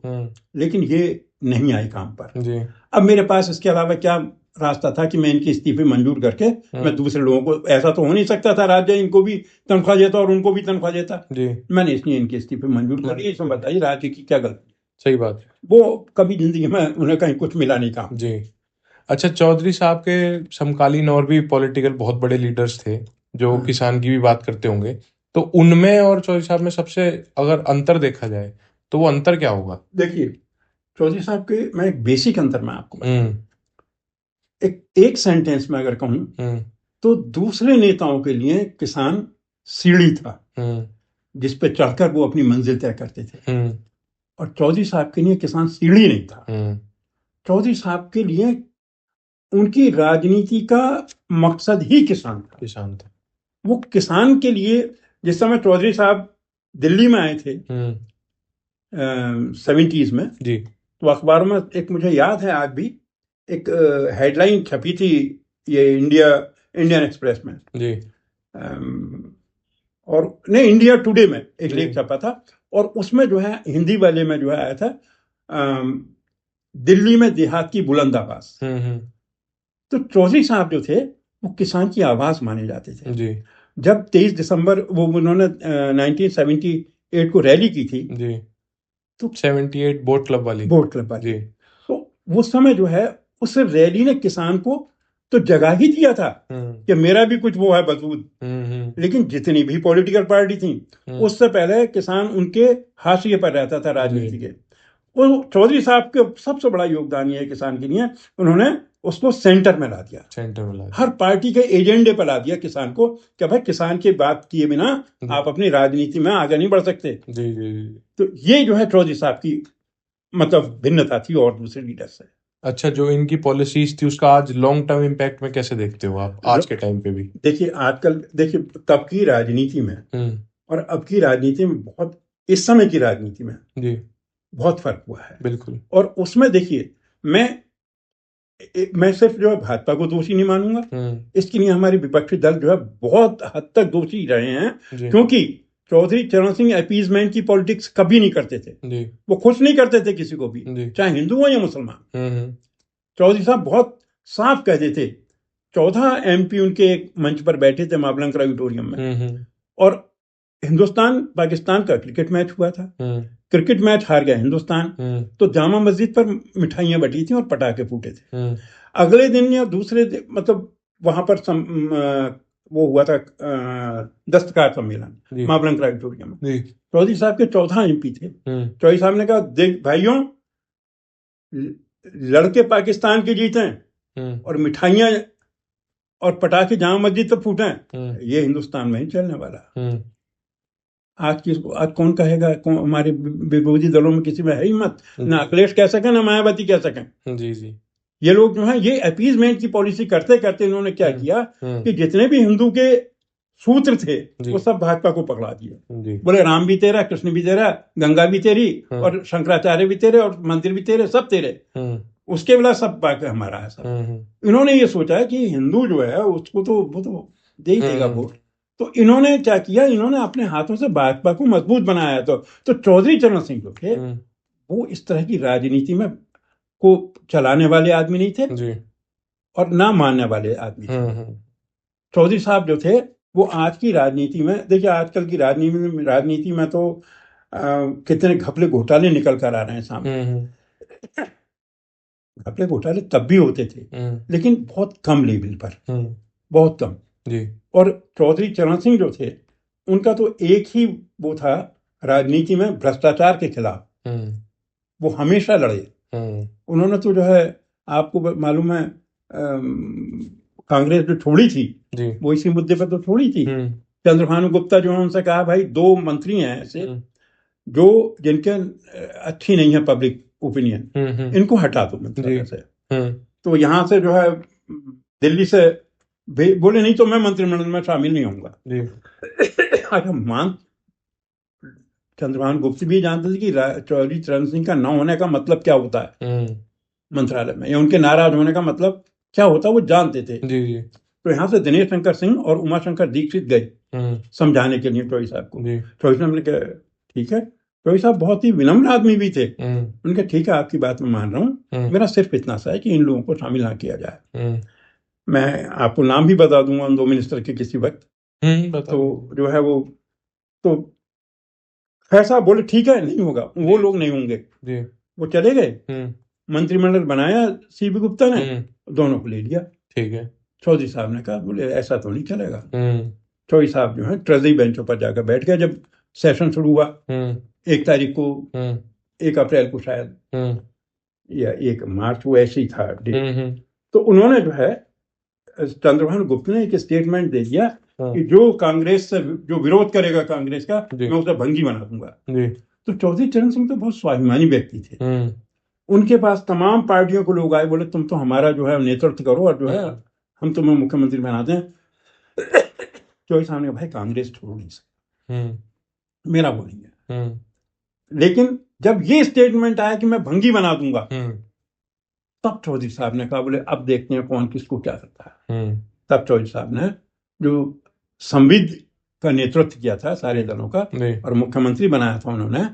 लेकिन ये नहीं आए काम पर। अब मेरे पास इसके अलावा क्या रास्ता था कि मैं इनके इस्तीफे मंजूर करके मैं दूसरे लोगों को, ऐसा तो हो नहीं सकता था राज्य इनको भी तनख्वाह देता और उनको भी तनख्वाह देता। मैंने इसलिए इनके इस्तीफे मंजूर कर दिए। इसमें बताइए राज्य की क्या गलती? सही बात है, वो कभी जिंदगी में उन्हें कहीं कुछ मिला नहीं काम। जी। अच्छा, चौधरी साहब के समकालीन और भी पॉलिटिकल बहुत बड़े लीडर्स थे जो किसान की भी बात करते होंगे, तो उनमें और चौधरी साहब में सबसे अगर अंतर देखा जाए तो वो अंतर क्या होगा? देखिए, चौधरी साहब के मैं एक बेसिक अंतर मैं आपको एक सेंटेंस में अगर कहूं तो दूसरे नेताओं के लिए किसान सीढ़ी था जिस पे चढ़कर वो अपनी मंजिल तय करते थे, और चौधरी साहब के लिए किसान सीढ़ी नहीं था। चौधरी साहब के लिए उनकी राजनीति का मकसद ही किसान था। वो किसान के लिए, जिस समय चौधरी साहब दिल्ली में आए थे 70s में जी, तो अखबारों में एक मुझे याद है आज भी एक हेडलाइन छपी थी ये इंडियन एक्सप्रेस में जी और नहीं इंडिया टुडे में एक लेख छपा था और उसमें जो है हिंदी वाले में जो है आया था दिल्ली में देहात की बुलंद आवाज। तो चौधरी साहब जो थे वो किसान की आवाज माने जाते थे जी जब 23 दिसंबर वो उन्होंने 1978 को रैली की थी जी तो 78 बोट क्लब वाली जी तो वो समय जो है उस रैली ने किसान को तो जगा ही दिया था कि मेरा भी कुछ वो है वजूद। लेकिन जितनी भी पॉलिटिकल पार्टी थी उससे पहले किसान उनके हाशिए पर रहता था राजनीति के। वो चौधरी साहब के सबसे बड़ा योगदान ये है किसान के लिए उन्होंने उसको सेंटर में ला दिया हर पार्टी के एजेंडे पर ला दिया किसान को कि भाई किसान की बात किए बिना आप अपनी राजनीति में आगे नहीं बढ़ सकते। तो ये जो है चौधरी साहब की मतलब भिन्नता थी और दूसरे लीडर से। अच्छा जो इनकी पॉलिसीज थी उसका आज लॉन्ग टर्म इम्पैक्ट में कैसे देखते हो आप आज के टाइम पे भी? देखिए आजकल देखिए तब की राजनीति में और अब की राजनीति में बहुत इस समय की राजनीति में जी बहुत फर्क हुआ है बिल्कुल। और उसमें देखिए मैं सिर्फ जो है भाजपा को दोषी नहीं मानूंगा इसके लिए हमारे विपक्षी दल जो है बहुत हद तक दोषी रहे हैं क्योंकि चौधरी चरण सिंह अपीजमेंट की पॉलिटिक्स कभी नहीं करते थे। वो खुश नहीं करते थे किसी को भी चाहे हिंदू हो या मुसलमान। चौधरी साहब बहुत साफ कहते थे 14 MP उनके एक मंच पर बैठे थे मावलंकर ऑडिटोरियम में और हिंदुस्तान पाकिस्तान का क्रिकेट मैच हुआ था। क्रिकेट मैच हार गया हिंदुस्तान तो जामा मस्जिद पर मिठाइयां बटी थी और पटाखे फूटे थे। अगले दिन या दूसरे दिन मतलब वहां पर वो हुआ था दस्तकार सम्मेलन मावलंकर ऑडिटोरियम में। चौधरी साहब के 14 MP थे। चौधरी साहब ने कहा देख भाइयों लड़के पाकिस्तान के जीते और मिठाइयां और पटाखे जामा मस्जिद पर फूटे ये हिंदुस्तान में ही चलने वाला। आज कौन कहेगा हमारे विरोधी दलों में किसी में है हिम्मत ना अखिलेश कह सके ना मायावती कह सकें। जी ये लोग जो है ये अपीजमेंट की पॉलिसी करते करते इन्होंने क्या किया कि जितने भी हिंदू के सूत्र थे वो सब भाजपा को पकड़ा दिए। बोले राम भी तेरा कृष्ण भी तेरा गंगा भी तेरी और शंकराचार्य भी तेरे और मंदिर भी तेरे सब तेरे उसके बिना सब बाकी हमारा है सब। इन्होंने ये सोचा है कि हिंदू जो है उसको तो वो तो दे ही देगा वोट। तो इन्होंने क्या किया इन्होंने अपने हाथों से भाजपा को मजबूत बनाया। तो चौधरी चरण सिंह जो थे वो इस तरह की राजनीति में को चलाने वाले आदमी नहीं थे जी। और ना मानने वाले आदमी थे। चौधरी साहब जो थे वो आज की राजनीति में देखिए आजकल की राजनीति में तो कितने घपले घोटाले निकल कर आ रहे हैं सामने। घपले घोटाले तब भी होते थे लेकिन बहुत कम लेवल पर बहुत कम जी। और चौधरी चरण सिंह जो थे उनका तो एक ही वो था राजनीति में भ्रष्टाचार के खिलाफ वो हमेशा लड़े। उन्होंने तो जो है आपको मालूम है कांग्रेस जो छोड़ी थी वो इसी मुद्दे पर तो छोड़ी थी। चंद्रभानु गुप्ता जो है उनसे कहा भाई 2 मंत्री हैं ऐसे जो जिनके अच्छी नहीं है पब्लिक ओपिनियन इनको हटा दो मंत्री से। तो यहाँ से जो है दिल्ली से बोले नहीं तो मैं मंत्रिमंडल में शामिल नहीं होऊंगा। अच्छा चंद्रभानु गुप्ता भी जानते थे कि चौधरी चरण सिंह का न होने का मतलब क्या होता है मंत्रालय में या उनके नाराज होने का मतलब क्या होता है वो जानते थे जी। तो यहाँ से दिनेश शंकर सिंह और उमाशंकर दीक्षित गए समझाने के लिए चौधरी साहब को। चौधरी साहब ने कहा ठीक है। चौधरी साहब बहुत ही विनम्र आदमी भी थे। उनके ठीक है आपकी बात मैं मान रहा हूँ मेरा सिर्फ इतना सा है कि इन लोगों को शामिल ना किया जाए। मैं आपको नाम भी बता दूंगा उन 2 मिनिस्टर के किसी वक्त। तो जो है वो तो खैर साहब बोले ठीक है नहीं होगा वो लोग नहीं होंगे जी। वो चले गए मंत्रिमंडल बनाया सीबी गुप्ता ने दोनों को ले लिया ठीक है। चौधरी साहब ने कहा बोले ऐसा तो नहीं चलेगा। चौधरी साहब जो है ट्रेजरी बेंचों पर जाकर बैठ गए जब सेशन शुरू हुआ 1 तारीख को 1 अप्रैल को शायद या 1 मार्च वो ऐसे ही था तो उन्होंने जो है चंद्रभानु गुप्ता ने एक स्टेटमेंट दे दिया कि जो कांग्रेस से जो विरोध करेगा कांग्रेस का मैं उसे भंगी बना दूंगा। तो चौधरी चरण सिंह तो बहुत स्वाभिमानी व्यक्ति थे। उनके पास तमाम पार्टियों के लोग आए बोले तुम तो हमारा जो है नेतृत्व करो और जो है हम तुम्हें मुख्यमंत्री बनाते हैं। चौधरी साहब ने भाई कांग्रेस छोड़ नहीं सकते मेरा बोलेंगे। लेकिन जब ये स्टेटमेंट आया कि मैं भंगी बना दूंगा तब चौधरी साहब ने कहा, बोले अब देखते हैं कौन किसको क्या करता है। तब चौधरी साहब ने जो संविद का नेतृत्व किया था सारे दलों का और मुख्यमंत्री बनाया था उन्होंने,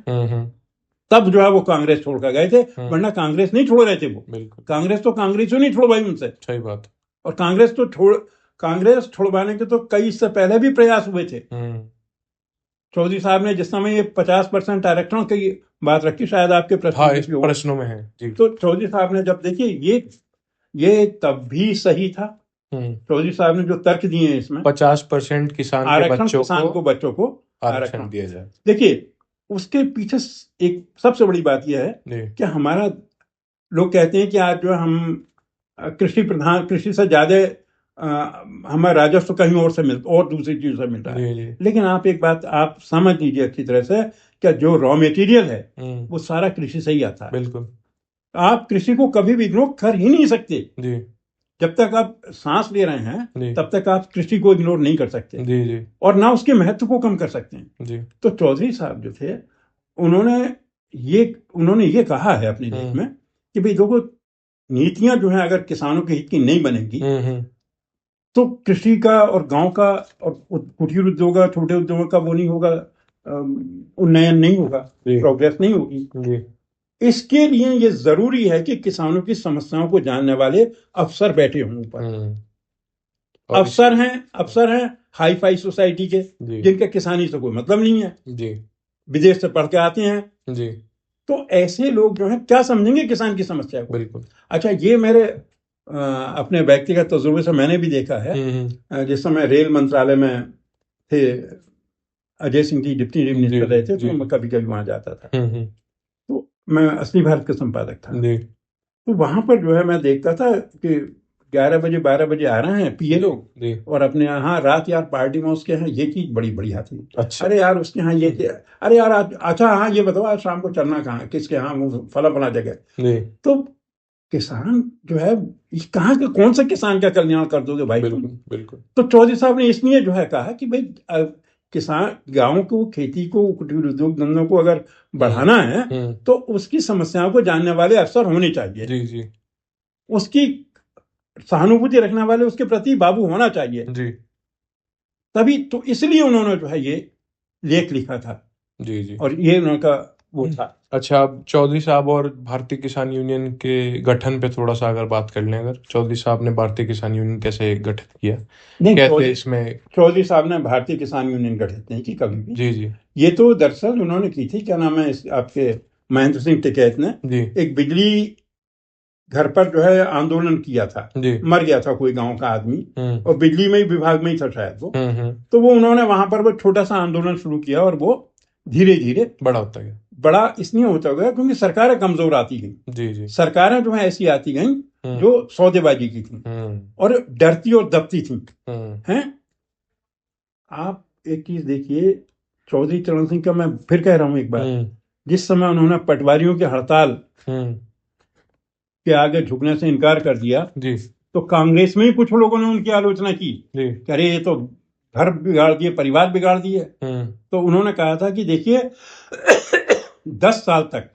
तब जो है वो कांग्रेस छोड़ कर गए थे, वरना कांग्रेस नहीं छोड़ रहे थे वो। कांग्रेस तो कांग्रेसियों नहीं छोड़वाई उनसे। सही बात। और कांग्रेस छोड़वाने के तो कई इससे पहले भी प्रयास हुए थे। चौधरी साहब ने जिस समय ये 50% आरक्षण की बात रखी, शायद आपके प्रश्नों में है जी। तो चौधरी साहब ने जब देखिए ये तब भी सही था। चौधरी साहब ने जो तर्क दिए हैं इसमें 50% किसान बच्चों को आरक्षण दिया जाए। देखिए उसके पीछे एक सबसे बड़ी बात यह है कि हमारा, लोग कहते हैं कि आज जो हम कृषि से ज्यादा हमारा राजस्व कहीं और से और दूसरी चीजों से मिल रहा है। लेकिन आप एक बात आप समझ लीजिए अच्छी तरह से कि जो रॉ मटेरियल है वो सारा कृषि से ही आता है। बिल्कुल। आप कृषि को कभी भी इग्नोर कर ही नहीं सकते। जब तक आप सांस ले रहे हैं तब तक आप कृषि को इग्नोर नहीं कर सकते और ना उसके महत्व को कम कर सकते हैं। तो चौधरी साहब जो थे उन्होंने ये कहा है अपने लेख में कि भाई देखो, नीतियां जो है अगर किसानों के हित की नहीं बनेंगी तो कृषि का और गांव का और कुटीर उद्योग का, छोटे उद्योगों का वो नहीं होगा, उन्नयन नहीं होगा, प्रोग्रेस नहीं होगी। इसके लिए ये जरूरी है कि किसानों की समस्याओं को जानने वाले अफसर बैठे हों ऊपर। अफसर हैं हाई फाई सोसाइटी के, जिनके किसानी से कोई मतलब नहीं है, विदेश से पढ़ के आते हैं। तो ऐसे लोग जो हैं क्या समझेंगे किसान की समस्या को। बिल्कुल। अच्छा, ये मेरे अपने व्यक्तिगत तजुर्बे से मैंने भी देखा है। जिस समय रेल मंत्रालय में थे अजय सिंह जी डिप्टी मिनिस्टर रहे थे, तो मैं कभी कभी वहां जाता था। तो मैं असली भारत का संपादक था। तो वहां पर जो है मैं देखता था कि 11 बजे 12 बजे आ रहे हैं पीए लोग और अपने यहाँ रात यार पार्टी में उसके यहाँ ये चीज बड़ी बढ़िया थी। अच्छा। अरे यार उसके यहाँ ये, अरे यार अच्छा हाँ ये बताओ आज शाम को चलना कहाँ, किसके यहाँ, वो फला जगह। तो किसान जो है कहाँ के कौन सा किसान का कल्याण कर दोगे भाई। बिल्कुल। तो चौधरी साहब ने इसलिए जो है कहा कि भाई किसान गांवों को, खेती को, कुटीर उद्योग धंधों को अगर बढ़ाना है तो उसकी समस्याओं को जानने वाले अफसर होने चाहिए। जी। उसकी सहानुभूति रखने वाले उसके प्रति बाबू होना चाहिए। जी। तभी तो इसलिए उन्होंने जो है ये लेख लिखा था। जी। और ये उनका वो था। अच्छा, अब चौधरी साहब और भारतीय किसान यूनियन के गठन पे थोड़ा सा अगर बात कर लें, अगर चौधरी साहब ने भारतीय किसान यूनियन कैसे गठित किया, कैसे इसमें। चौधरी साहब ने भारतीय किसान यूनियन गठित नहीं की कभी भी। जी। ये तो दरअसल उन्होंने की थी, क्या नाम है आपके, महेंद्र सिंह टिकैत ने एक बिजली घर पर जो है आंदोलन किया था। मर गया था कोई गांव का आदमी और बिजली में ही विभाग में ही था शायद वो। तो वो उन्होंने वहां पर वो छोटा सा आंदोलन शुरू किया और वो धीरे धीरे बड़ा होता गया। बड़ा इसलिए होता गया क्योंकि सरकारें कमजोर आती गई। जी। सरकारें जो है ऐसी आती गई जो सौदेबाजी की थी और डरती और दबती थी। हैं, आप एक चीज देखिए, चौधरी चरण सिंह का मैं फिर कह रहा हूं एक बार, जिस समय उन्होंने पटवारियों की हड़ताल के आगे झुकने से इनकार कर दिया जी, तो कांग्रेस में ही कुछ लोगों ने उनकी आलोचना की, अरे ये तो घर बिगाड़ दिए, परिवार बिगाड़ दिए। तो उन्होंने कहा था कि देखिए 10 साल तक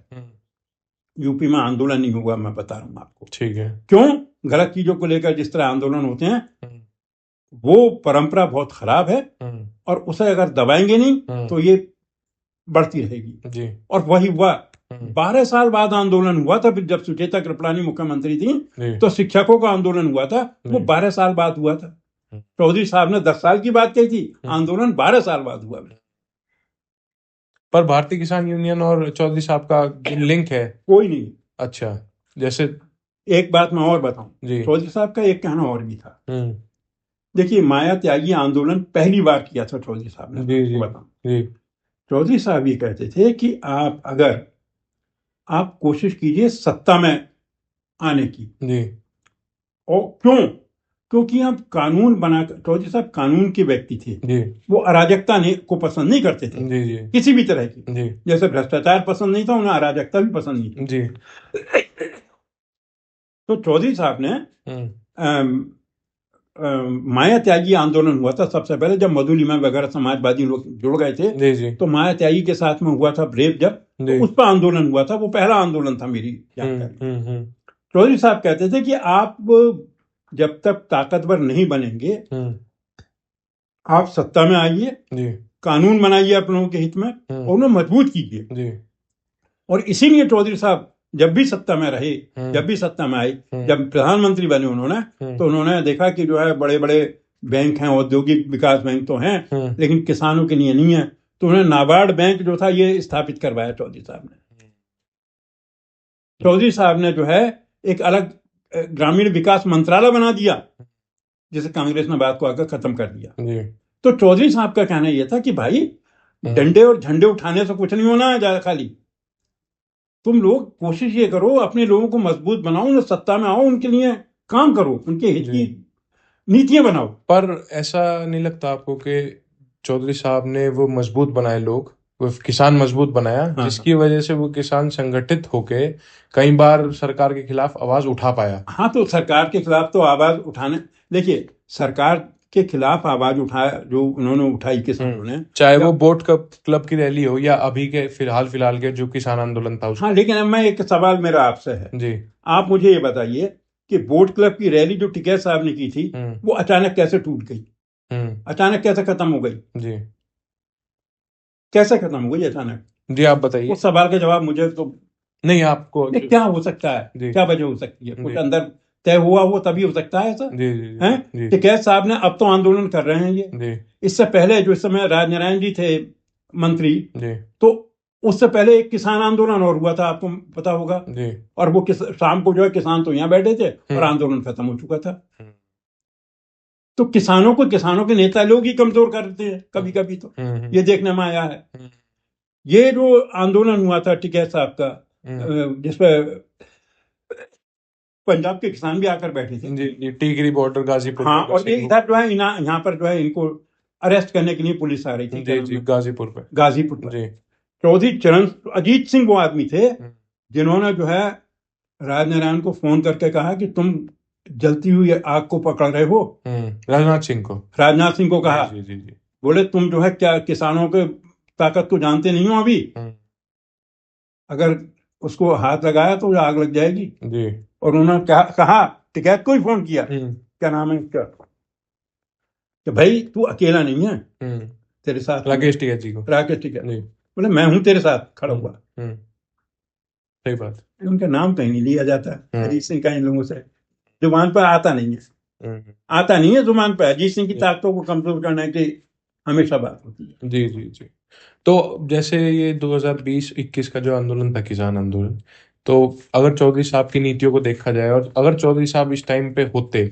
यूपी में आंदोलन नहीं हुआ, मैं बता रहा हूं आपको। ठीक है। क्यों? गलत चीजों को लेकर जिस तरह आंदोलन होते हैं वो परंपरा बहुत खराब है और उसे अगर दबाएंगे नहीं तो ये बढ़ती रहेगी जी। और वही हुआ। 12 साल बाद आंदोलन हुआ था, जब सुचेता कृपलानी मुख्यमंत्री थी तो शिक्षकों का आंदोलन हुआ था, वो 12 साल बाद हुआ था। चौधरी साहब ने 10 साल की बात कही थी, आंदोलन 12 साल बाद हुआ। पर भारतीय किसान यूनियन और चौधरी साहब का लिंक है? कोई नहीं। अच्छा, जैसे एक बात मैं और बताऊं, चौधरी साहब का एक कहना और भी था। देखिए, माया त्यागी आंदोलन पहली बार किया था चौधरी साहब ने, बताऊं। चौधरी साहब ये कहते थे कि आप कोशिश कीजिए सत्ता में आने की जी। और क्यों? क्योंकि आप कानून बनाकर, चौधरी साहब कानून के व्यक्ति थे जी। वो अराजकता को पसंद नहीं करते थे जी। किसी भी तरह की जी। जैसे भ्रष्टाचार पसंद नहीं था, उन्हें अराजकता भी पसंद नहीं थी जी। तो चौधरी साहब ने माया त्यागी आंदोलन हुआ था सबसे पहले, जब मधुलिमा वगैरह समाजवादी लोग जुड़ गए थे जी। तो माया त्यागी के साथ में हुआ था ब्रेव, जब तो उस पर आंदोलन हुआ था, वो पहला आंदोलन था मेरी जानकारी। चौधरी साहब कहते थे कि आप जब तक ताकतवर नहीं बनेंगे आप सत्ता में आइए, कानून बनाइए आप लोगों के हित में और उन्हें मजबूत कीजिए। और इसीलिए चौधरी साहब जब भी सत्ता में रहे, जब भी सत्ता में आए, जब प्रधानमंत्री बने उन्होंने, तो उन्होंने देखा कि जो है बड़े बड़े बैंक हैं, औद्योगिक विकास बैंक तो हैं, लेकिन किसानों के लिए नहीं है, तो उन्होंने नाबार्ड बैंक जो था ये स्थापित करवाया चौधरी साहब ने। चौधरी साहब ने जो है एक अलग ग्रामीण विकास मंत्रालय बना दिया, जिसे कांग्रेस ने बात को आकर खत्म कर दिया। तो चौधरी साहब का कहना यह था कि भाई डंडे और झंडे उठाने से कुछ नहीं होना है, ज्यादा खाली तुम लोग कोशिश ये करो अपने लोगों को मजबूत बनाओ, उन्हें सत्ता में आओ, उनके लिए काम करो, उनके हित की नीतियां बनाओ। पर ऐसा नहीं लगता आपको कि चौधरी साहब ने वो मजबूत बनाए लोग, वो किसान मजबूत बनाया, जिसकी वजह से वो किसान संगठित होके कई बार सरकार के खिलाफ आवाज उठा पाया? हाँ, तो सरकार के खिलाफ तो आवाज उठाने, देखिए सरकार के खिलाफ आवाज उठाया जो उन्होंने उठाई किसानों ने, चाहे वो बोट क्लब की रैली हो या अभी के फिलहाल के जो किसान आंदोलन था हाँ, लेकिन अब मैं एक सवाल मेरा आपसे है जी, आप मुझे ये बताइए कि बोट क्लब की रैली जो टिकैत साहब ने की थी वो अचानक कैसे टूट गई, अचानक कैसे खत्म हो गई जी, कैसे खत्म हो गई अचानक जी? आप बताइए, उस सवाल का जवाब मुझे तो नहीं, आपको क्या हो सकता है, क्या वजह हो सकती है, कुछ अंदर तय हुआ वो तभी हो सकता है ऐसा है। टिकैत साहब ने अब तो आंदोलन कर रहे हैं ये, इससे पहले जो इस समय राजनारायण जी थे मंत्री, तो उससे पहले एक किसान आंदोलन और हुआ था, आपको पता होगा, और वो शाम को जो है किसान तो यहाँ बैठे थे और आंदोलन खत्म हो चुका था। तो किसानों के नेता लोग ही कमजोर करते हैं कभी कभी, तो ये देखने में आया है। ये जो आंदोलन हुआ था टिकैत साहब का, जिसपे पंजाब के किसान भी आकर बैठे थे जी, टिकरी बॉर्डर गाजीपुर। हाँ, और इधर जो है यहाँ पर जो है इनको अरेस्ट करने के लिए पुलिस आ रही थी जी, गाजीपुर पे। चौधरी चरण अजीत सिंह वो आदमी थे जिन्होंने जो है राजनारायण को फोन करके कहा कि तुम जलती हुई आग को पकड़ रहे हो। राजनाथ सिंह को कहा जी। बोले तुम जो है क्या किसानों के ताकत को जानते नहीं हो अभी, अगर उसको हाथ लगाया तो आग लग जाएगी जी। और उन्होंने कहा टिकैत को ही फोन किया, क्या नाम है इसका, कि भाई तू अकेला नहीं है, तेरे साथ राकेश टिकैत बोले मैं हूं तेरे साथ खड़ा हुआ। सही बात, उनका नाम कहीं नहीं लिया जाता अजीत सिंह का, इन लोगों से जुबान पर आता नहीं है जुबान पर अजीत सिंह की ताकतों को कमजोर करने की हमेशा बात होती है जी। तो जैसे ये 2020-21 का जो आंदोलन था, किसान आंदोलन, तो अगर चौधरी साहब की नीतियों को देखा जाए और अगर चौधरी साहब इस टाइम पे होते,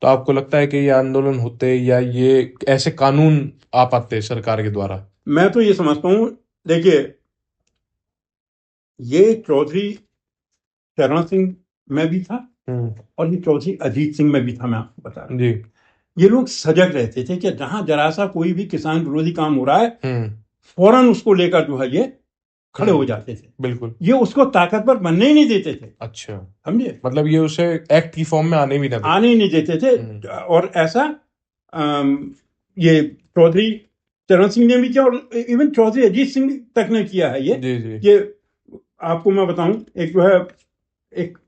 तो आपको लगता है कि ये आंदोलन होते या ये ऐसे कानून आ पाते सरकार के द्वारा? मैं तो ये समझता हूं, देखिए ये चौधरी चरण सिंह में भी था और ये चौधरी अजीत सिंह में भी था। मैं आपको बता रहा हूं, ये लोग सजग रहते थे कि जहां जरा सा कोई भी किसान विरोधी काम हो रहा है फौरन उसको लेकर जो है ये खड़े हो जाते थे। बिल्कुल, ये उसको ताकतवर बनने ही नहीं देते थे। अच्छा, समझे, मतलब ये उसे एक्ट की फॉर्म में आने ही नहीं देते थे। और ऐसा ये चौधरी चरण सिंह ने भी किया और इवन चौधरी अजीत सिंह तक ने किया है ये जी। ये आपको मैं बताऊं, एक जो है एक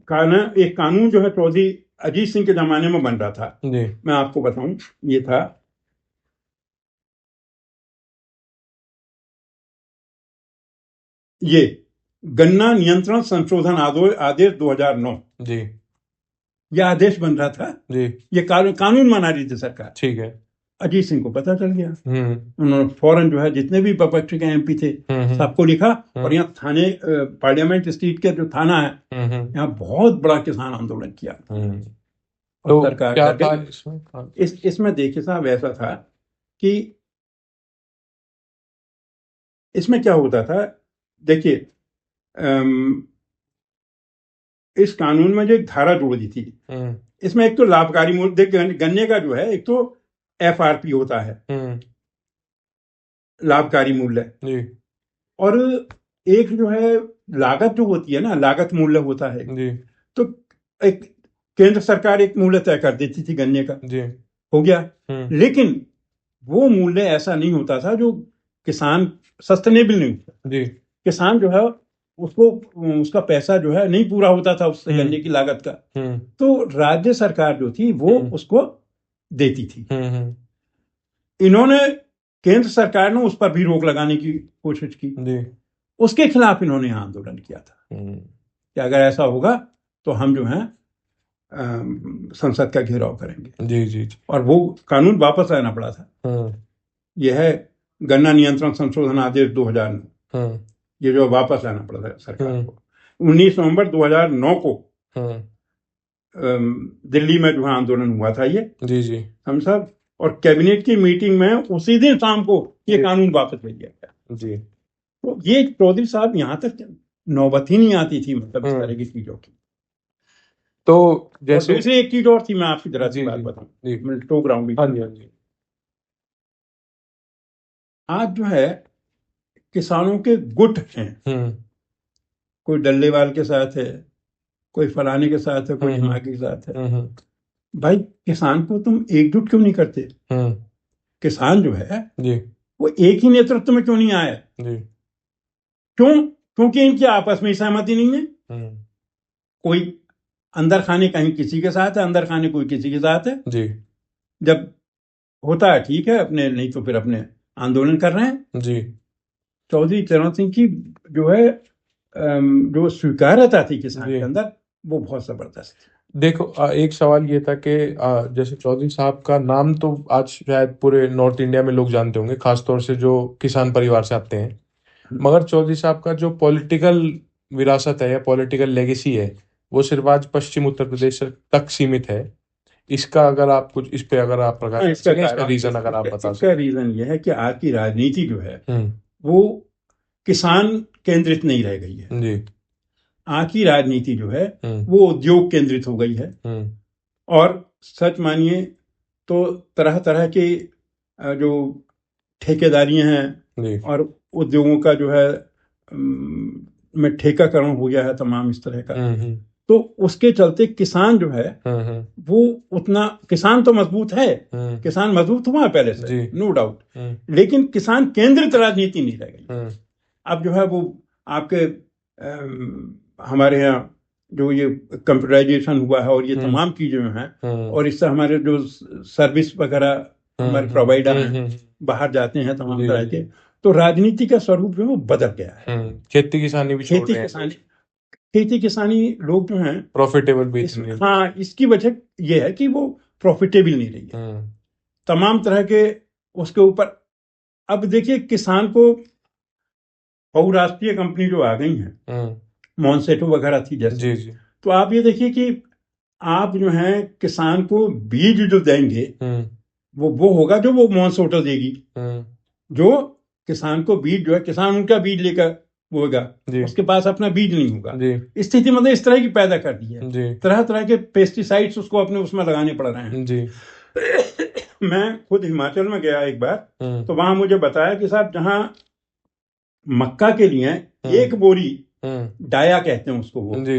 कानून जो है चौधरी अजीत सिंह के जमाने में बन रहा था जी। मैं आपको बताऊं, ये था ये गन्ना नियंत्रण संशोधन आदेश 2009 जी। ये आदेश बन रहा था जी। ये कानून बना रही थी सरकार, ठीक है। अजीत सिंह को पता चल गया, उन्होंने फौरन जो है जितने भी विपक्ष के एमपी थे सबको लिखा और यहाँ थाने पार्लियामेंट स्ट्रीट के जो थाना है यहाँ बहुत बड़ा किसान आंदोलन किया। और तो सरकार क्या था इसमें देखिए साहब, ऐसा था कि इसमें क्या होता था, देखिए इस कानून में जो एक धारा जोड़ दी थी, इसमें एक तो लाभकारी मूल्य, गन्ने का जो है एक तो एफआरपी होता है, लाभकारी मूल्य, और एक जो है लागत जो होती है ना, लागत मूल्य होता है जी। तो एक केंद्र सरकार एक मूल्य तय कर देती थी गन्ने का जी। हो गया, लेकिन वो मूल्य ऐसा नहीं होता था जो किसान सस्टेनेबल नहीं होता जी। किसान जो है उसको उसका पैसा जो है नहीं पूरा होता था उससे गन्ने की लागत का, तो राज्य सरकार जो थी वो उसको देती थी। इन्होंने केंद्र सरकार ने उस पर भी रोक लगाने की कोशिश की, उसके खिलाफ इन्होंने आंदोलन किया था कि अगर ऐसा होगा तो हम जो है संसद का घेराव करेंगे। जी। और वो कानून वापस लाना पड़ा था। यह है गन्ना नियंत्रण संशोधन आदेश 2009, ये जो वापस लाना पड़ा था सरकार को। 19 नवंबर 2009 को दिल्ली में जो है आंदोलन हुआ था ये, जी हम सब, और कैबिनेट की मीटिंग में उसी दिन शाम को ये कानून वापस ले लिया गया जी। तो ये चौधरी साहब यहाँ तक नौबत ही नहीं आती थी, मतलब इस तरह की चीजों की। तो जैसे दूसरी एक चीज और थी, मैं आपकी जरा सी बात बताऊं, टो ग्राउंड। हाँ जी। आज जो है किसानों के गुट हैं, कोई डल्लेवाल के साथ है, कोई फलाने के साथ है, कोई हिमागी के साथ है। भाई किसान को तुम एकजुट क्यों नहीं करते? किसान जो है जी, वो एक ही नेतृत्व में क्यों नहीं आया जी? क्यों? क्योंकि इनकी आपस में सहमति नहीं है। कोई अंदर खाने कहीं किसी के साथ है, अंदर खाने कोई किसी के साथ है जी। जब होता है ठीक है अपने, नहीं तो फिर अपने आंदोलन कर रहे हैं जी। चौधरी चरण सिंह की जो है जो स्वीकार्यता थी किसान के अंदर, वो बहुत जबरदस्त थी। देखो एक सवाल ये था कि जैसे चौधरी साहब का नाम तो आज शायद पूरे नॉर्थ इंडिया में लोग जानते होंगे, खासतौर से जो किसान परिवार से आते हैं, मगर चौधरी साहब का जो पॉलिटिकल विरासत है या पॉलिटिकल लेगेसी है वो सिर्फ आज पश्चिम उत्तर प्रदेश तक सीमित है। इसका अगर आप कुछ इस पे अगर आप इसका रीजन अगर आप बता सकते। इसका रीजन ये है कि आज की राजनीति जो है वो किसान केंद्रित नहीं रह गई है जी। आज की राजनीति जो है वो उद्योग केंद्रित हो गई है। और सच मानिए तो तरह तरह के जो ठेकेदारियां हैं और उद्योगों का जो है में ठेकाकरण हो गया है तमाम इस तरह का, तो उसके चलते किसान जो है वो उतना, किसान तो मजबूत है, किसान मजबूत हुआ है पहले से नो डाउट, लेकिन किसान केंद्रित राजनीति नहीं रह गई। अब जो है वो आपके हमारे यहाँ जो ये कंप्यूटराइजेशन हुआ है और ये तमाम चीजें हैं, और इससे हमारे जो सर्विस वगैरह हमारे प्रोवाइडर हैं बाहर जाते हैं तमाम तरह के, तो राजनीति का स्वरूप जो है वो बदल गया है। खेती किसानी भी छोड़ रहे हैं। खेती किसानी लोग जो हैं प्रॉफिटेबल भी हाँ, इसकी वजह यह है कि वो प्रॉफिटेबल नहीं रही है तमाम तरह के उसके ऊपर। अब देखिए किसान को बहुराष्ट्रीय कंपनी जो आ गई हैं, मॉन्सेटो वगैरह थी जैसे जी। तो आप ये देखिए कि आप जो है किसान को बीज जो देंगे वो होगा जो वो मॉन्सेटो देगी, जो किसान को बीज जो है किसान उनका बीज लेकर वो होगा, उसके पास अपना बीज नहीं होगा। स्थिति मतलब इस तरह की पैदा कर दी है, तरह तरह के पेस्टिसाइड्स उसको अपने उसमें लगाने पड़ रहे हैं जी। मैं खुद हिमाचल में गया एक बार, तो वहां मुझे बताया कि साहब जहां मक्का के लिए एक बोरी डाया कहते हैं उसको, वो जी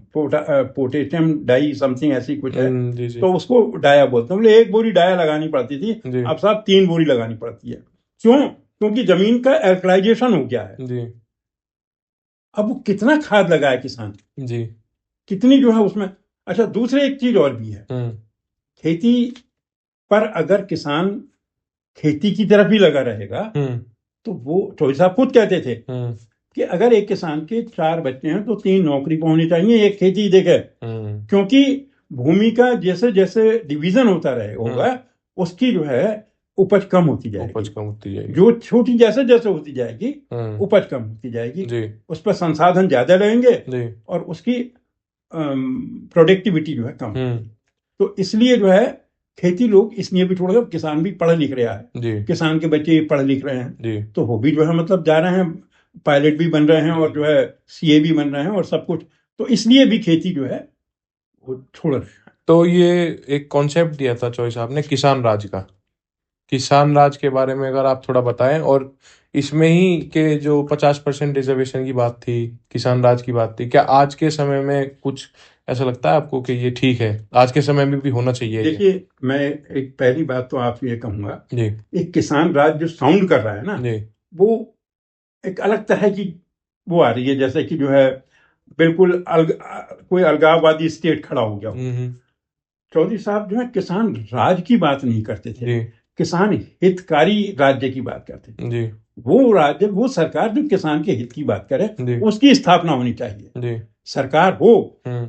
पोटेशियम डाई समथिंग ऐसी कुछ है जी। तो उसको डाया बोलते हैं। बोले एक बोरी डाया लगानी पड़ती थी, अब साहब 3 बोरी लगानी पड़ती है। क्यों? क्योंकि जमीन का एल्कलाइजेशन हो गया है जी। अब वो कितना खाद लगाए किसान जी, कितनी जो है उसमें। अच्छा दूसरी एक चीज और भी है, खेती पर अगर किसान खेती की तरफ ही लगा रहेगा तो वो चौधरी साहब खुद कहते थे कि अगर एक किसान के 4 बच्चे हैं तो 3 नौकरी पर होनी चाहिए, एक खेती देखे, क्योंकि भूमि का जैसे जैसे डिवीजन होता होगा उसकी जो है उपज कम होती जाएगी, जो छोटी जैसे जैसे होती जाएगी उपज कम होती जाएगी, उस पर संसाधन ज्यादा रहेंगे और उसकी प्रोडक्टिविटी जो है कम। तो इसलिए जो है खेती लोग इसलिए भी छोड़, किसान भी पढ़ लिख रहा है, किसान के बच्चे पढ़ लिख रहे हैं तो वो भी जो है मतलब जा रहे हैं, पायलट भी बन रहे हैं और जो है सीए भी बन रहे हैं और सब कुछ, तो इसलिए भी खेती जो है वो छोड़ रहे हैं। तो ये एक कॉन्सेप्ट दिया था चौधरी साहब ने किसान राज का, किसान राज के बारे में अगर आप थोड़ा बताएं, और इसमें ही के जो 50% रिजर्वेशन की बात थी, किसान राज की बात थी, क्या आज के समय में कुछ ऐसा लगता है आपको कि ये ठीक है, आज के समय में भी होना चाहिए? देखिए मैं एक पहली बात तो आपसे ये कहूंगा जी, एक किसान राज जो साउंड कर रहा है ना जी, वो एक अलग तरह की वो आ रही है, जैसे कि जो है बिल्कुल कोई अलगाववादी स्टेट खड़ा हो गया हो। चौधरी साहब जो है किसान राज की बात नहीं करते थे, जी किसान हितकारी राज्य की बात करते थे। जी वो राज्य, वो सरकार जो किसान के हित की बात करे जी उसकी स्थापना होनी चाहिए। जी सरकार हो, हम्म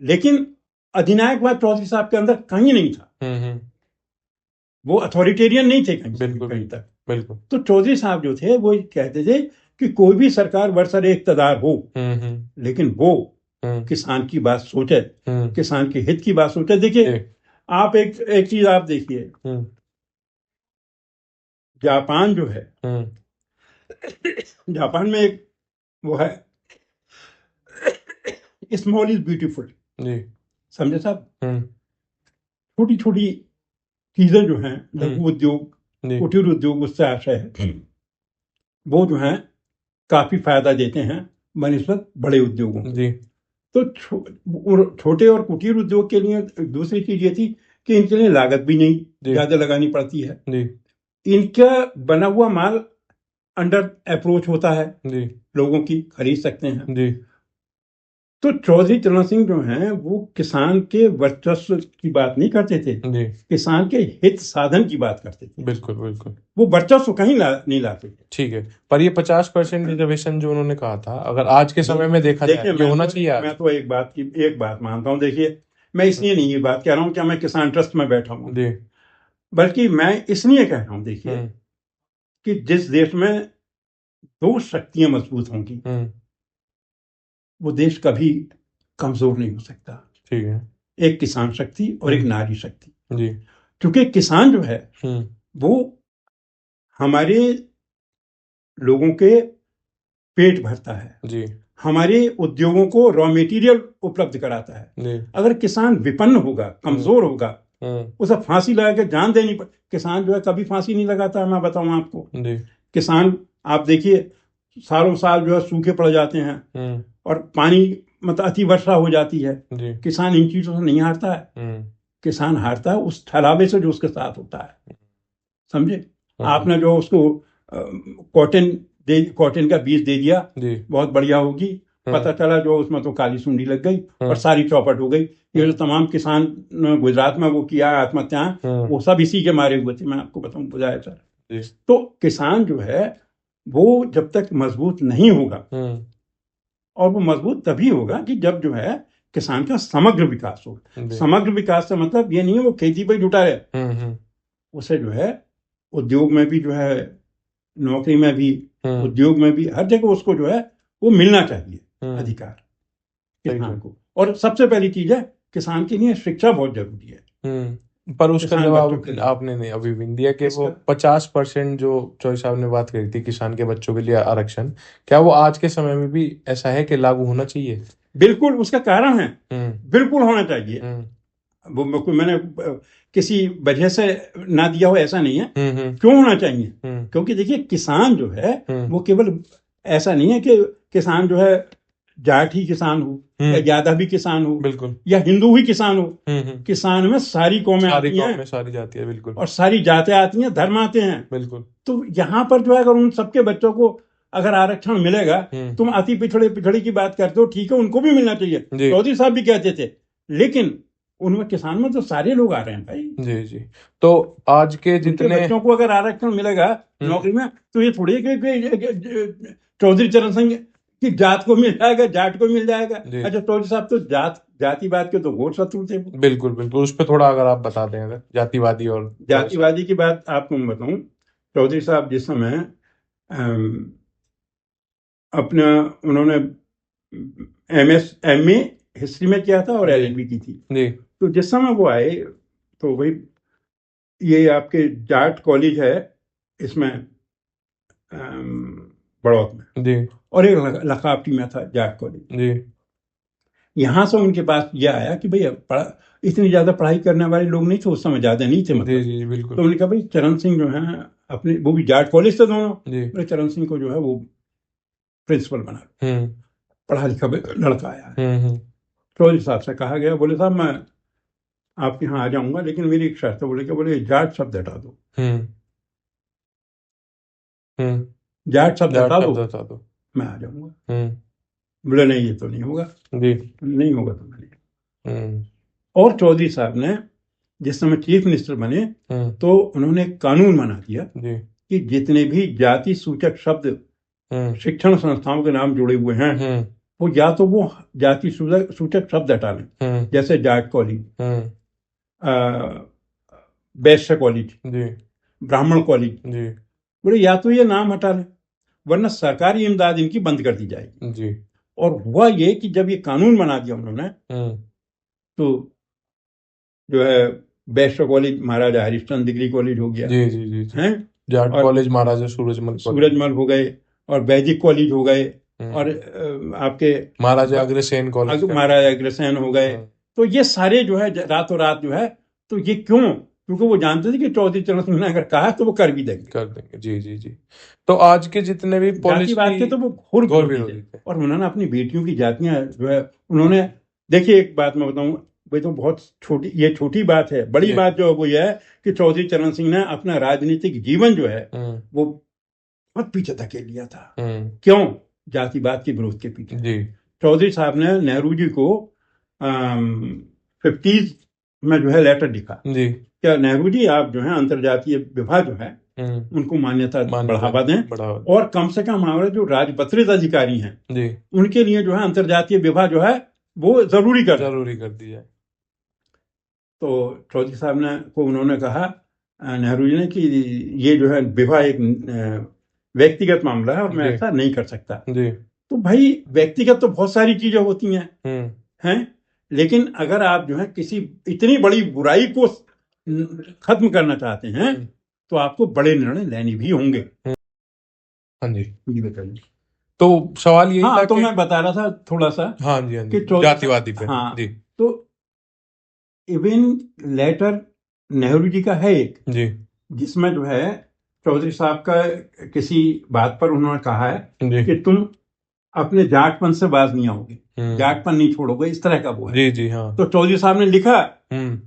लेकिन अधिनायकवाद चौधरी साहब के अंदर कहीं नहीं था। हम्म वो अथॉरिटेरियन नहीं थे कहीं से भी बिल्कुल कहीं तक। बिल्कुल तो चौधरी साहब जो थे वो कहते थे कि कोई भी सरकार बरसर इक़्तिदार हो, लेकिन वो किसान की बात सोचे, किसान के हित की बात सोचे। देखिए, जी आप एक चीज आप देखिए, जापान जो है, जापान में एक वो है, स्मॉल इज ब्यूटीफुल। जी समझे साहब? छोटी छोटी चीजें जो हैं, लघु उद्योग, जी कुटीर उद्योग, उससे आशय है, वो जो है काफी फायदा देते हैं बनिस्बत बड़े उद्योगों को। जी तो छोटे और कुटीर उद्योग के लिए दूसरी चीज ये थी कि इनके लिए लागत भी नहीं जी ज्यादा लगानी पड़ती है। जी इनका बना हुआ माल अंडर अप्रोच होता है, जी लोगों की खरीद सकते हैं। जी तो चौधरी चरण सिंह जो हैं वो किसान के वर्चस्व की बात नहीं करते थे, जी किसान के हित साधन की बात करते थे। बिल्कुल बिल्कुल वो वर्चस्व कहीं नहीं लाते थे। ठीक है। पर ये 50% रिजर्वेशन जो उन्होंने कहा था, अगर आज के समय में देखा जाए, देखिए, ये होना चाहिए आज? मैं तो एक बात मानता हूँ। देखिए, मैं इसलिए नहीं ये बात कह रहा हूँ कि मैं किसान ट्रस्ट में बैठा हूँ, जी बल्कि मैं इसलिए कह रहा हूँ, देखिए, हम्म कि जिस देश में दो शक्तियां मजबूत होंगी, वो देश कभी कमजोर नहीं हो सकता। ठीक है एक किसान शक्ति और एक नारी शक्ति। जी क्योंकि किसान जो है वो हमारे लोगों के पेट भरता है, जी हमारे उद्योगों को रॉ मटेरियल उपलब्ध कराता है। जी अगर किसान विपन्न होगा, कमजोर होगा, उसे फांसी लगा के जान देनी किसान जो है कभी फांसी नहीं लगाता, मैं बताऊं आपको। जी किसान, आप देखिए, सालों साल जो है सूखे पड़ जाते हैं और पानी, मतलब अति वर्षा हो जाती है। जी किसान इन चीजों से नहीं हारता है। किसान हारता है उस ठलावे से जो उसके साथ होता है। समझे? आपने जो उसको कॉटन का बीज दे दिया, जी बहुत बढ़िया होगी, पता चला जो उसमें तो काली सुंडी लग गई और सारी चौपट हो गई। ये जो तमाम किसान गुजरात में वो किया आत्महत्याएं, वो सब इसी के मारे हुए थे, मैं आपको बताऊं, बुझाया सर। तो किसान जो है वो जब तक मजबूत नहीं होगा, और वो मजबूत तभी होगा कि जब जो है किसान का समग्र विकास हो। समग्र विकास का मतलब ये नहीं है वो खेती पे जुटा रहे, उसे जो है उद्योग में भी जो है, नौकरी में भी, उद्योग में भी, हर जगह उसको जो है वो मिलना चाहिए अधिकार किसान को। और सबसे पहली चीज है, किसान के लिए शिक्षा बहुत जरूरी है। पर उसका किसान जवाब बच्चों के लिए आपने नहीं अभी भी दिया कि वो 50% जो चौधरी साहब ने बात करी थी किसान के बच्चों के लिए आरक्षण, क्या वो आज के समय में भी ऐसा है कि लागू होना चाहिए? बिल्कुल, उसका कारण है, बिल्कुल होना चाहिए। वो मैंने किसी वजह से ना दिया हो ऐसा नहीं है। क्यों होना चाहिए? क्योंकि देखिए, किसान जो है वो केवल ऐसा नहीं है कि किसान जो है जाट ही किसान हो, या यादव भी किसान हो, बिल्कुल, या हिंदू ही किसान हो। किसान में सारी कौमें आती हैं, सारी जातियां, बिल्कुल, और सारी जातें आती हैं, धर्म आते हैं, बिल्कुल। तो यहाँ पर जो है अगर उन सबके बच्चों को अगर आरक्षण मिलेगा, तुम अति पिछड़े की बात करते हो, ठीक है, उनको भी मिलना चाहिए। चौधरी साहब भी कहते थे, लेकिन उनमें किसान में तो सारे लोग आ रहे हैं भाई। जी जी। तो आज के जितने बच्चों को अगर आरक्षण मिलेगा नौकरी में, तो ये थोड़ी है कि चौधरी चरण सिंह की जात को मिल जाएगा, जाट को मिल जाएगा। अच्छा, चौधरी साहब तो जातिवाद के तो घोर शत्रु थे। बिल्कुल बिल्कुल, उस पर थोड़ा अगर आप बता दें, अगर जातिवादी की बात आपको मैं बताऊं, चौधरी साहब जिस समय अपना उन्होंने MA हिस्ट्री में किया था और LLB की थी, तो जिस समय वो आए तो भाई ये आपके जाट कॉलेज है इसमें बड़ौत में, और एक लखावटी में था जाट कॉलेज। यहाँ से उनके पास ये आया कि भाई इतनी ज्यादा पढ़ाई करने वाले लोग नहीं थे उस समय, ज्यादा नहीं थे मतलब। जी बिल्कुल। तो उन्होंने कहा भाई चरण सिंह जो है अपने, वो भी जाट कॉलेज से दोनों, चरण सिंह को जो है वो प्रिंसिपल बना, पढ़ा लिखा लड़का आया है। चौधरी साहब से कहा गया, बोले साहब मैं आपके यहाँ आ जाऊंगा, लेकिन मेरी एक शर्त है। बोले जाट शब्द हटा दो, जाट शब्द हटा दो, मैं आ जाऊंगा। बोले नहीं, ये तो नहीं होगा जी। नहीं होगा तो नहीं। और चौधरी साहब ने जिस समय चीफ मिनिस्टर बने तो उन्होंने एक कानून बना दिया जी। कि जितने भी जाति सूचक शब्द शिक्षण संस्थाओं के नाम जुड़े हुए हैं वो या तो वो जाति सूचक शब्द हटा लें, जैसे जाट कॉलेज, वैश्य कॉलेज, ब्राह्मण कॉलेज, बोले या तो ये नाम हटा लें वरना सरकारी इमदाद इनकी बंद कर दी जाएगी जी। और हुआ ये कि जब ये कानून बना दिया उन्होंने तो जो है वैश्य कॉलेज महाराजा हरिश्चंद्र डिग्री कॉलेज हो गया, जी जी जी हैं, जाट और कॉलेज महाराजा सूरजमल हो गए, और वैदिक कॉलेज हो गए, और आपके महाराजा अग्रसेन कॉलेज महाराजा अग्रसेन हो गए। तो ये सारे जो है रातों रात जो है, तो ये क्यों? क्योंकि वो जानते थे कि चौधरी चरण सिंह ने अगर कहा तो वो कर भी देंगे। जी जी जी। तो आज के जितने भी जातिवाद के तो वो घोर विरोधी थे और उन्होंने अपनी बेटियों की जातियां जो है उन्होंने, देखिए एक बात मैं बताऊं, भाई तो बहुत छोटी बात है, बड़ी बात जो है वो यह है कि चौधरी चरण सिंह ने अपना राजनीतिक जीवन जो है वो बहुत पीछे धकेल लिया था। क्यों? जातिवाद के विरोध के पीछे। चौधरी साहब ने नेहरू जी को 50s में जो है लेटर लिखा क्या नेहरू जी आप जो है अंतरजातीय विवाह जो है उनको मान्यता बढ़ावा दें और कम से कम हमारे जो राजपत्रित अधिकारी हैं उनके लिए जो है अंतरजातीय विवाह जो है वो जरूरी कर दी जाए। तो चौधरी साहब ने को उन्होंने कहा नेहरू जी ने कि ये जो है विवाह एक व्यक्तिगत मामला है और मैं ऐसा नहीं कर सकता। तो भाई व्यक्तिगत तो बहुत सारी चीजें होती हैं, लेकिन अगर आप जो है किसी इतनी बड़ी बुराई को खत्म करना चाहते हैं तो आपको बड़े निर्णय लेने भी होंगे। हाँ जी, ये बताइए। तो सवाल यही था तो मैं बता रहा था थोड़ा सा, हाँ जी, हाँ जी, जातिवादी पे। हाँ जी। तो इवन लेटर नेहरू जी का है एक जी, जिसमें जो है चौधरी साहब का किसी बात पर उन्होंने कहा है कि तुम अपने जाटपन से बाज नहीं आओगे, जाटपन नहीं छोड़ोगे, इस तरह का वो है। जी जी हाँ। तो चौधरी साहब ने लिखा,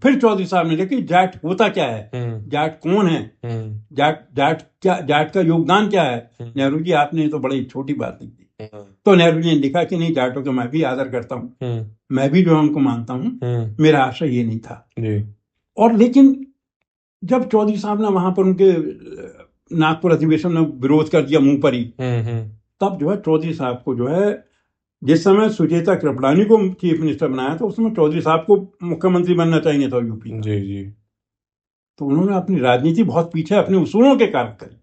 फिर चौधरी साहब ने लिखा जाट होता क्या है, जाट कौन है, जाट का योगदान क्या है। नेहरू जी आपने तो बड़ी छोटी बात लिख दी। तो नेहरू जी ने लिखा कि नहीं, जाटों का मैं भी आदर करता हूँ, मैं भी जो है उनको मानता हूँ, मेरा आशय ये नहीं था। और लेकिन जब चौधरी साहब ने वहां पर उनके नागपुर अधिवेशन में विरोध कर दिया मुंह पर ही, तब जो है चौधरी साहब को जो है, जिस समय सुचेता कृपलानी को चीफ मिनिस्टर बनाया था उस समय चौधरी साहब को मुख्यमंत्री बनना चाहिए था यूपी का। जी जी। तो उन्होंने अपनी राजनीति बहुत पीछे अपने उसूलों के कारण करी,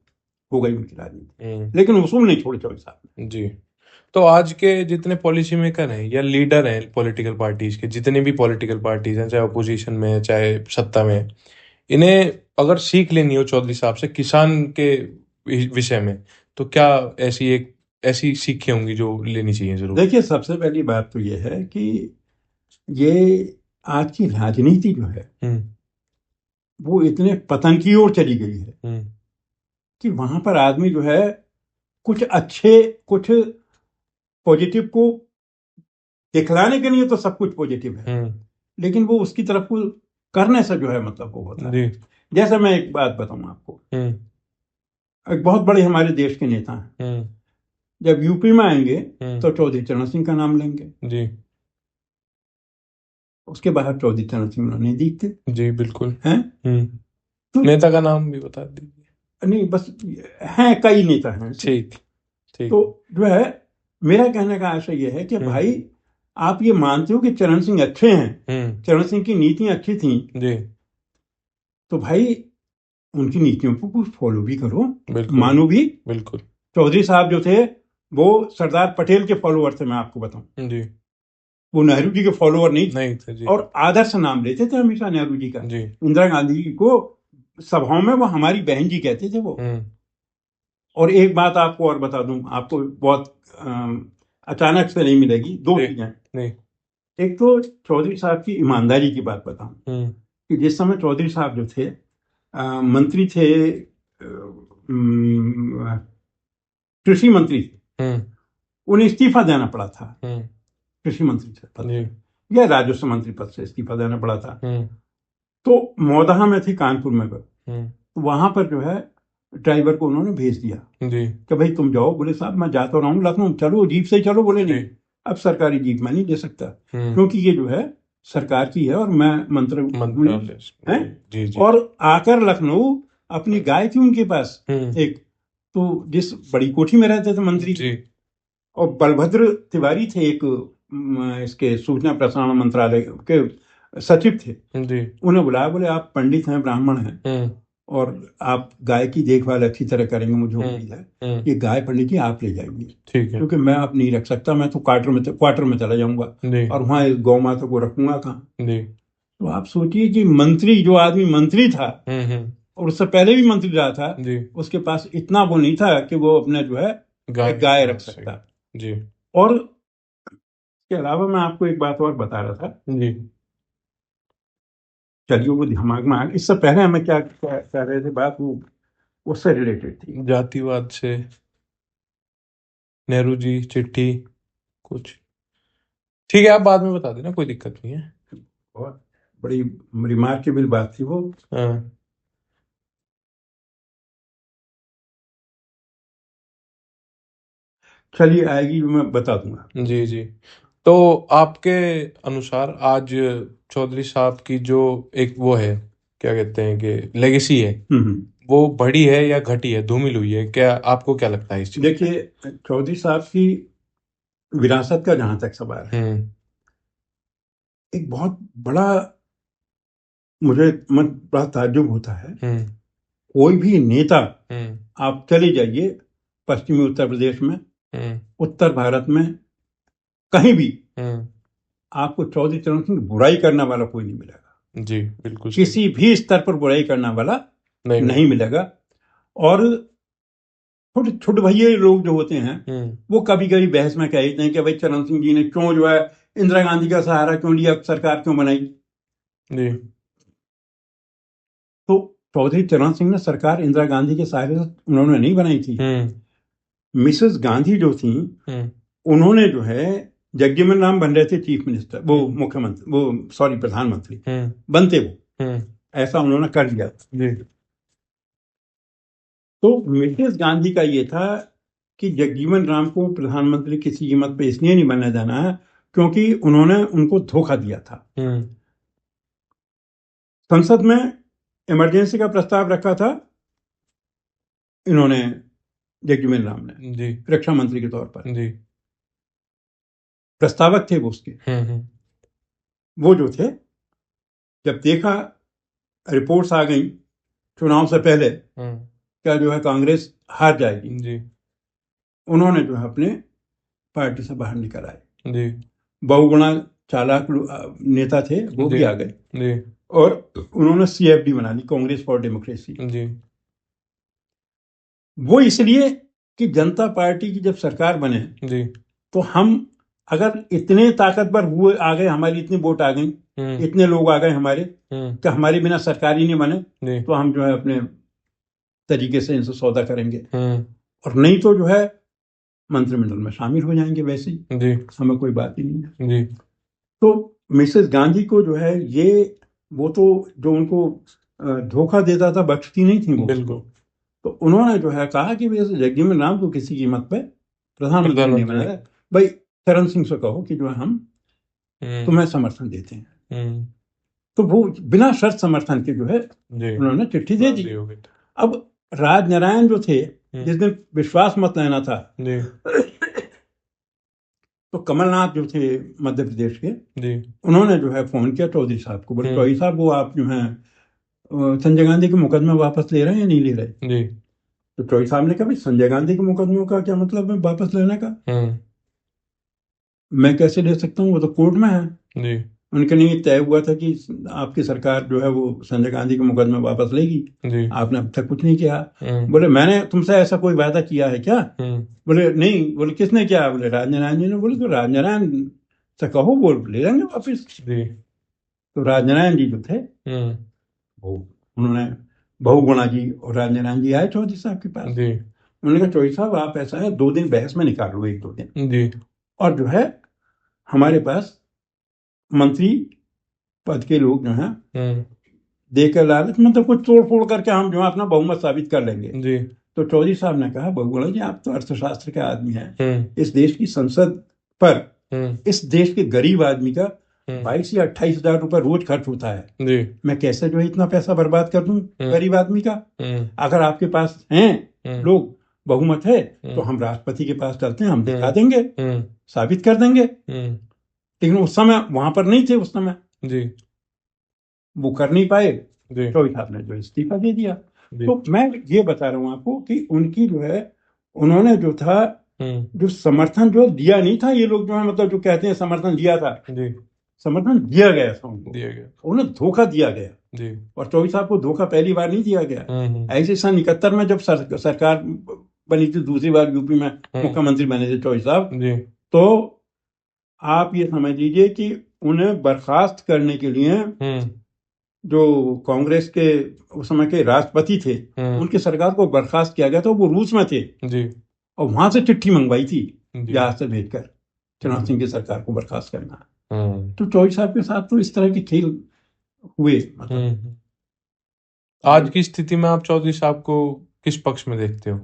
हो गई उनकी राजनीति, लेकिन उसूल नहीं छोड़े चौधरी साहब ने। जी। तो आज के जितने पॉलिसी मेकर हैं या लीडर हैं पॉलिटिकल पार्टीज के, जितने भी पॉलिटिकल पार्टीज हैं, चाहे अपोजिशन में है चाहे सत्ता में, इन्हें अगर सीख लेनी हो चौधरी साहब से किसान के विषय में, तो क्या ऐसी सीखें होंगी जो लेनी चाहिए जरूर? देखिए, सबसे पहली बात तो ये है कि ये आज की राजनीति जो है वो इतने पतन की ओर चली गई है कि वहां पर आदमी जो है कुछ पॉजिटिव को दिखलाने के लिए तो सब कुछ पॉजिटिव है, लेकिन वो उसकी तरफ को करने से जो है मतलब वो होता है। जैसे मैं एक बात बताऊं आपको, एक बहुत बड़े हमारे देश के नेता हैं, जब यूपी में आएंगे तो चौधरी चरण सिंह का नाम लेंगे जी, उसके बाहर चौधरी चरण सिंह नहीं दिखते। जी बिल्कुल हैं। तो नेता का नाम भी बता दीजिए। नहीं, बस हैं, कई नेता हैं। ठीक। तो जो है मेरा कहने का आशय यह है कि भाई आप ये मानते हो कि चरण सिंह अच्छे हैं, चरण सिंह की नीतियां अच्छी थी जी, तो भाई उनकी नीतियों को कुछ फॉलो भी करो, मानो भी। बिल्कुल। चौधरी साहब जो थे वो सरदार पटेल के फॉलोअर थे, मैं आपको बताऊं जी, वो नेहरू जी के फॉलोअर नहीं थे जी। और आदर्श नाम लेते थे हमेशा नेहरू जी का जी। इंदिरा गांधी जी को सभाओं में वो हमारी बहन जी कहते थे वो। और एक बात आपको और बता दूं, आपको बहुत अचानक से नहीं मिलेगी, दो चीजें। एक तो चौधरी साहब की ईमानदारी की बात बताऊं कि जिस समय चौधरी साहब जो थे मंत्री थे, कृषि मंत्री थे, उन्हें इस्तीफा देना पड़ा था कृषि मंत्री से पद या राजस्व मंत्री पद से इस्तीफा देना पड़ा था। तो मौदहा में थे, कानपुर में, तो वहां पर जो है ड्राइवर को उन्होंने भेज दिया जी कि भाई तुम जाओ। बोले साहब मैं जाता रहा हूँ लखनऊ, चलो जीप से चलो। बोले जी नहीं, अब सरकारी जीप मैं नहीं दे सकता, हम्म क्योंकि ये जो है सरकार की है और मैं मंत्री मंत्रालय हैं। जी जी और आकर लखनऊ अपनी गाय थी उनके पास एक, तो जिस बड़ी कोठी में रहते थे मंत्री, जी और बलभद्र तिवारी थे एक इसके सूचना प्रसारण मंत्रालय के सचिव थे। जी उन्हें बुलाया, बोले आप पंडित हैं, ब्राह्मण हैं, और आप गाय की देखभाल अच्छी तरह करेंगे, मुझे उम्मीद है। ये गाय पंडित जी आप ले जाएंगे, ठीक है क्योंकि मैं अब नहीं रख सकता, मैं तो क्वार्टर में चला जाऊंगा, जी और वहां इस गौ माता को रखूंगा कहाँ। जी तो आप सोचिए कि मंत्री, जो आदमी मंत्री था और उससे पहले भी मंत्री रहा था, जी उसके पास इतना वो नहीं था कि वो अपने जो है गाय एक गाय रख सकता। जी और इसके अलावा मैं आपको एक बात और बता रहा था, जी चलिए वो दिमाग में आ गया। इससे पहले हमें क्या कर रहे थे बात, वो उससे रिलेटेड थी। जातिवाद से नेहरू जी चिट्ठी कुछ, ठीक है आप बाद में बता देना, कोई दिक्कत नहीं है। बहुत बड़ी रिमार्केबल बात थी वो। हाँ चलिए आएगी, मैं बता दूंगा। जी जी। तो आपके अनुसार आज चौधरी साहब की जो एक वो है, क्या कहते हैं कि लेगेसी है, वो बढ़ी है या घटी है, धूमिल हुई है, क्या आपको क्या लगता है इस चीज? देखिए, चौधरी साहब की विरासत का जहां तक सवाल है, एक बहुत बड़ा, मुझे मन बड़ा ताज्जुब होता है। कोई भी नेता, आप चले जाइए पश्चिमी उत्तर प्रदेश में, उत्तर भारत में, कहीं भी आपको चौधरी चरण सिंह बुराई करने वाला कोई नहीं मिलेगा। जी बिल्कुल किसी भी स्तर पर बुराई करने वाला नहीं मिलेगा। और छोटे छोटे भैया लोग जो होते हैं, वो कभी कभी बहस में कहते हैं कि भाई चरण सिंह जी ने क्यों जो है इंदिरा गांधी का सहारा क्यों लिया, सरकार क्यों बनाई। जी तो चौधरी चरण सिंह ने सरकार इंदिरा गांधी के सहारे से उन्होंने नहीं बनाई थी। मिसेस गांधी जो थी, उन्होंने जो है, जगजीवन राम बन रहे थे चीफ मिनिस्टर, वो मुख्यमंत्री, वो सॉरी प्रधानमंत्री बनते, वो ऐसा उन्होंने कर लिया। तो मिसेस गांधी का ये था कि जगजीवन राम को प्रधानमंत्री किसी कीमत पे इसलिए नहीं बनने देना है क्योंकि उन्होंने उनको धोखा दिया था। संसद में इमरजेंसी का प्रस्ताव रखा था इन्होंने, जगजीवन राम ने रक्षा मंत्री के तौर पर, प्रस्तावक थे वो उसके। वो जो थे, जब देखा रिपोर्ट्स आ गई चुनाव से पहले क्या जो है कांग्रेस हार जाएगी, उन्होंने जो है अपने पार्टी से बाहर निकल आए। बहुगुणा चालाक नेता थे, वो भी आ गए और उन्होंने CFD बना ली, कांग्रेस फॉर डेमोक्रेसी। वो इसलिए कि जनता पार्टी की जब सरकार बने तो हम अगर इतने ताकतवर हुए, आ गए, हमारी इतनी वोट आ गई, इतने लोग आ गए हमारे, कि हमारे बिना सरकार ही नहीं बने, तो हम जो है अपने तरीके से इनसे सौदा करेंगे, और नहीं तो जो है मंत्रिमंडल में शामिल हो जाएंगे, वैसे ही हमें कोई बात ही नहीं है। तो मिसेस गांधी को जो है ये, वो तो जो उनको धोखा देता था, बख्शती नहीं थी वो बिल्कुल। तो उन्होंने जो है कहा कि वैसे जगजीवन राम को किसी कीमत पे प्रधानमंत्री नहीं बनाया, भाई चरण सिंह से कहो कि जो है हम तुम्हें समर्थन देते हैं। तो वो बिना शर्त समर्थन के जो है उन्होंने चिट्ठी दे दी। अब राजनारायण जो थे, जिस दिन विश्वास मत लेना था, तो कमलनाथ जो थे मध्य प्रदेश के, उन्होंने जो है फोन किया चौधरी साहब को, बोले चौधरी साहब वो आप जो है संजय गांधी के मुकदमे वापस ले रहे हैं या नहीं ले रहे। तो चौधरी साहब ने कहा भाई संजय गांधी के मुकदमों का क्या मतलब है वापस लेने का, मैं कैसे ले सकता हूँ, वो तो कोर्ट में है। उनके लिए तय हुआ था कि आपकी सरकार जो है वो संजय गांधी के मुकदमे वापस लेगी, आपने अब तक कुछ नहीं किया। बोले मैंने तुमसे ऐसा कोई वादा किया है क्या। बोले नहीं। बोले किसने किया। बोले राजनारायण जी ने। बोले तो राजनारायण से कहो, वो ले लेंगे वापिस। तो राजनारायण जी जो थे, वो उन्होंने, बहुगुणा जी और राजनारायण जी आए चौधरी साहब के पास। उन्होंने कहा चौधरी साहब आप ऐसा है 2 दिन बहस में निकाल लो, 1-2 दिन, और जो है हमारे पास मंत्री पद के लोग जो हैं देकर लालच, मतलब कुछ तोड़ फोड़ करके हम जो है अपना बहुमत साबित कर लेंगे। जी। तो चौधरी साहब ने कहा, बहुगुणा जी आप तो अर्थशास्त्र के आदमी हैं, इस देश की संसद पर इस देश के गरीब आदमी का 22 या 28 हजार रुपए रोज खर्च होता है, जी। मैं कैसे जो है इतना पैसा बर्बाद कर दूं गरीब आदमी का। अगर आपके पास हैं लोग, बहुमत है, तो हम राष्ट्रपति के पास चलते हैं, हम दिखा देंगे, साबित कर देंगे। लेकिन उस समय वहां पर नहीं थे, उस समय जी। वो कर नहीं पाए। चौधरी साहब ने जो इस्तीफा दे दिया। तो मैं ये बता रहा हूं आपको कि उनकी जो है, उन्होंने जो था, जो समर्थन जो दिया नहीं था, ये लोग जो है मतलब जो कहते हैं समर्थन दिया था, समर्थन दिया गया था उनको, उन्हें धोखा दिया गया। और चौधरी साहब को धोखा पहली बार नहीं दिया गया। ऐसे सन 71 में जब सरकार बनी थी, दूसरी बार यूपी में मुख्यमंत्री बने थे चौधरी साहब, तो आप ये समझ लीजिए कि उन्हें बर्खास्त करने के लिए जो कांग्रेस के उस समय के राष्ट्रपति थे, उनकी सरकार को बर्खास्त किया गया था। वो रूस में थे और वहां से चिट्ठी मंगवाई थी जहाज से भेजकर, चुनाव सिंह की सरकार को बर्खास्त करना। तो चौधरी साहब के साथ तो इस तरह के खेल हुए। मतलब आज की स्थिति में आप चौधरी साहब को किस पक्ष में देखते हो,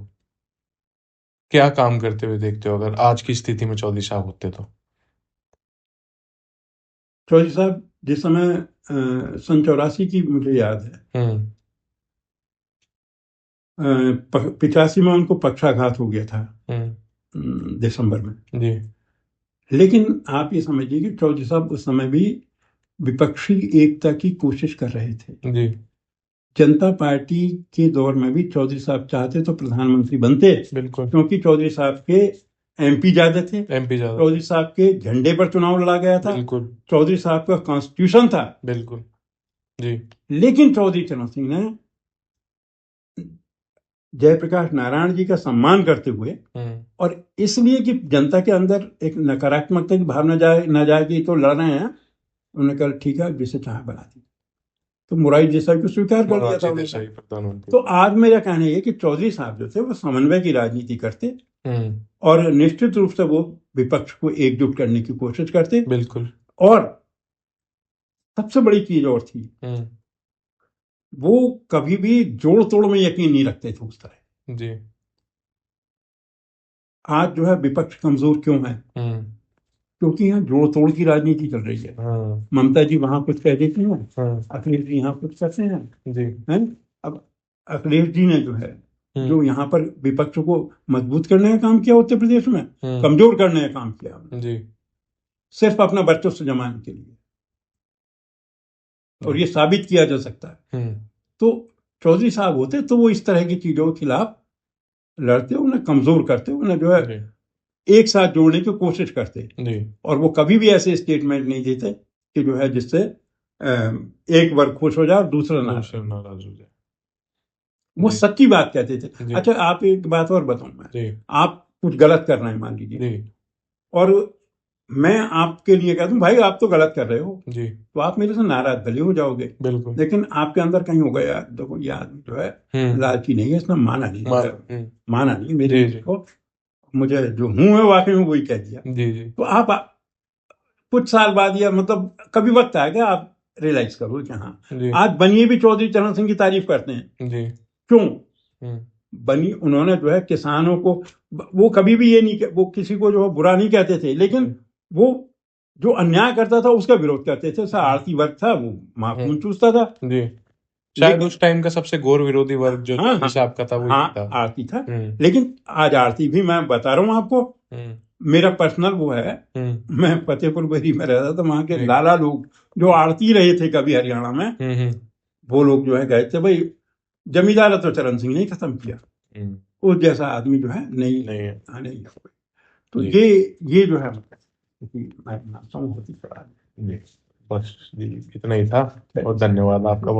क्या काम करते हुए देखते हो? अगर आज की स्थिति में चौधरी साहब होते तो चौधरी साहब जिस समय सन 84 की मुझे याद है, 85 में उनको पक्षाघात हो गया था दिसंबर में जी। लेकिन आप ये समझिए कि चौधरी साहब उस समय भी विपक्षी एकता की कोशिश कर रहे थे जी। जनता पार्टी के दौर में भी चौधरी साहब चाहते तो प्रधानमंत्री बनते, बिल्कुल, क्योंकि चौधरी साहब के एमपी ज्यादा थे, चौधरी साहब के झंडे पर चुनाव लड़ा गया था, बिल्कुल, चौधरी साहब का कॉन्स्टिट्यूशन था, बिल्कुल जी। लेकिन चौधरी चरण सिंह ने जयप्रकाश नारायण जी का सम्मान करते हुए, और इसलिए कि जनता के अंदर एक नकारात्मकता की भावना न जाए कि तो लड़ रहे हैं, उन्होंने कहा ठीक है जिसे चाहे बना दी, तो मोरारजी देसाई को स्वीकार कर लिया था उन्होंने। तो आज मेरा कहना यह कि चौधरी साहब जो थे वो समन्वय की राजनीति करते और निश्चित रूप से वो विपक्ष को एकजुट करने की कोशिश करते। बिल्कुल। और सबसे बड़ी चीज और थी, वो कभी भी जोड़ तोड़ में यकीन नहीं रखते थे उस तरह जी। आज जो है विपक्ष कमजोर क्यों है? क्योंकि यहाँ जोड़ तोड़ की राजनीति चल रही है। ममता जी वहां कुछ कह देती हैं, अखिलेश जी यहाँ कुछ कहते हैं जी। हैं? अब अखिलेश जी ने जो है जो यहाँ पर विपक्ष को मजबूत करने का काम किया उत्तर प्रदेश में, कमजोर करने का काम किया जी, सिर्फ अपना वर्चस्व जमाने के लिए, और ये साबित किया जा सकता है। तो चौधरी साहब होते तो वो इस तरह की चीजों के खिलाफ लड़ते, उन्हें कमजोर करते, उन्हें जो है एक साथ जोड़ने की कोशिश करते, और वो कभी भी ऐसे स्टेटमेंट नहीं देते कि जो है जिससे एक वर्ग खुश हो जाए और दूसरा नाराज हो जाए। वो सच्ची बात कहते थे। अच्छा आप एक बात और बताऊं मैं, आप कुछ गलत कर रहे हैं मान लीजिए, और मैं आपके लिए कहता हूं भाई आप तो गलत कर रहे हो जी, तो आप मेरे से नाराज भले हो जाओगे, बिल्कुल, लेकिन आपके अंदर कहीं होगा यार देखो ये आदमी जो है लालची नहीं है, इसने माना नहीं मेरे को, मुझे जो हूं है वाकई में वही कह दिया जी। तो आप कुछ साल बाद या मतलब कभी वक्त आएगा आप रियलाइज करो कि हाँ आज बनिए भी चौधरी चरण सिंह की तारीफ करते हैं जी। क्यों बनी? उन्होंने जो है किसानों को, वो कभी भी ये नहीं, वो किसी को जो बुरा नहीं कहते थे, लेकिन वो जो अन्याय करता था उसका विरोध करते थे। आरती वर्ग था वो माखून चूसता था जी, शायद उस टाइम का सबसे घोर विरोधी वर्ग जो हिसाब का था वो था, आरती था। लेकिन आज आरती भी, मैं बता रहा हूँ आपको, मेरा पर्सनल वो है, मैं फतेहपुर बरी में रहता था, वहां के लाला लोग जो आरती रहे थे कभी हरियाणा में, वो लोग जो है गए थे, भाई जमींदार तो चरण सिंह ने खत्म किया, उस जैसा आदमी जो है नहीं। तो ये जो है मैं मानता हूँ होती, बस इतना ही था, और धन्यवाद आपका।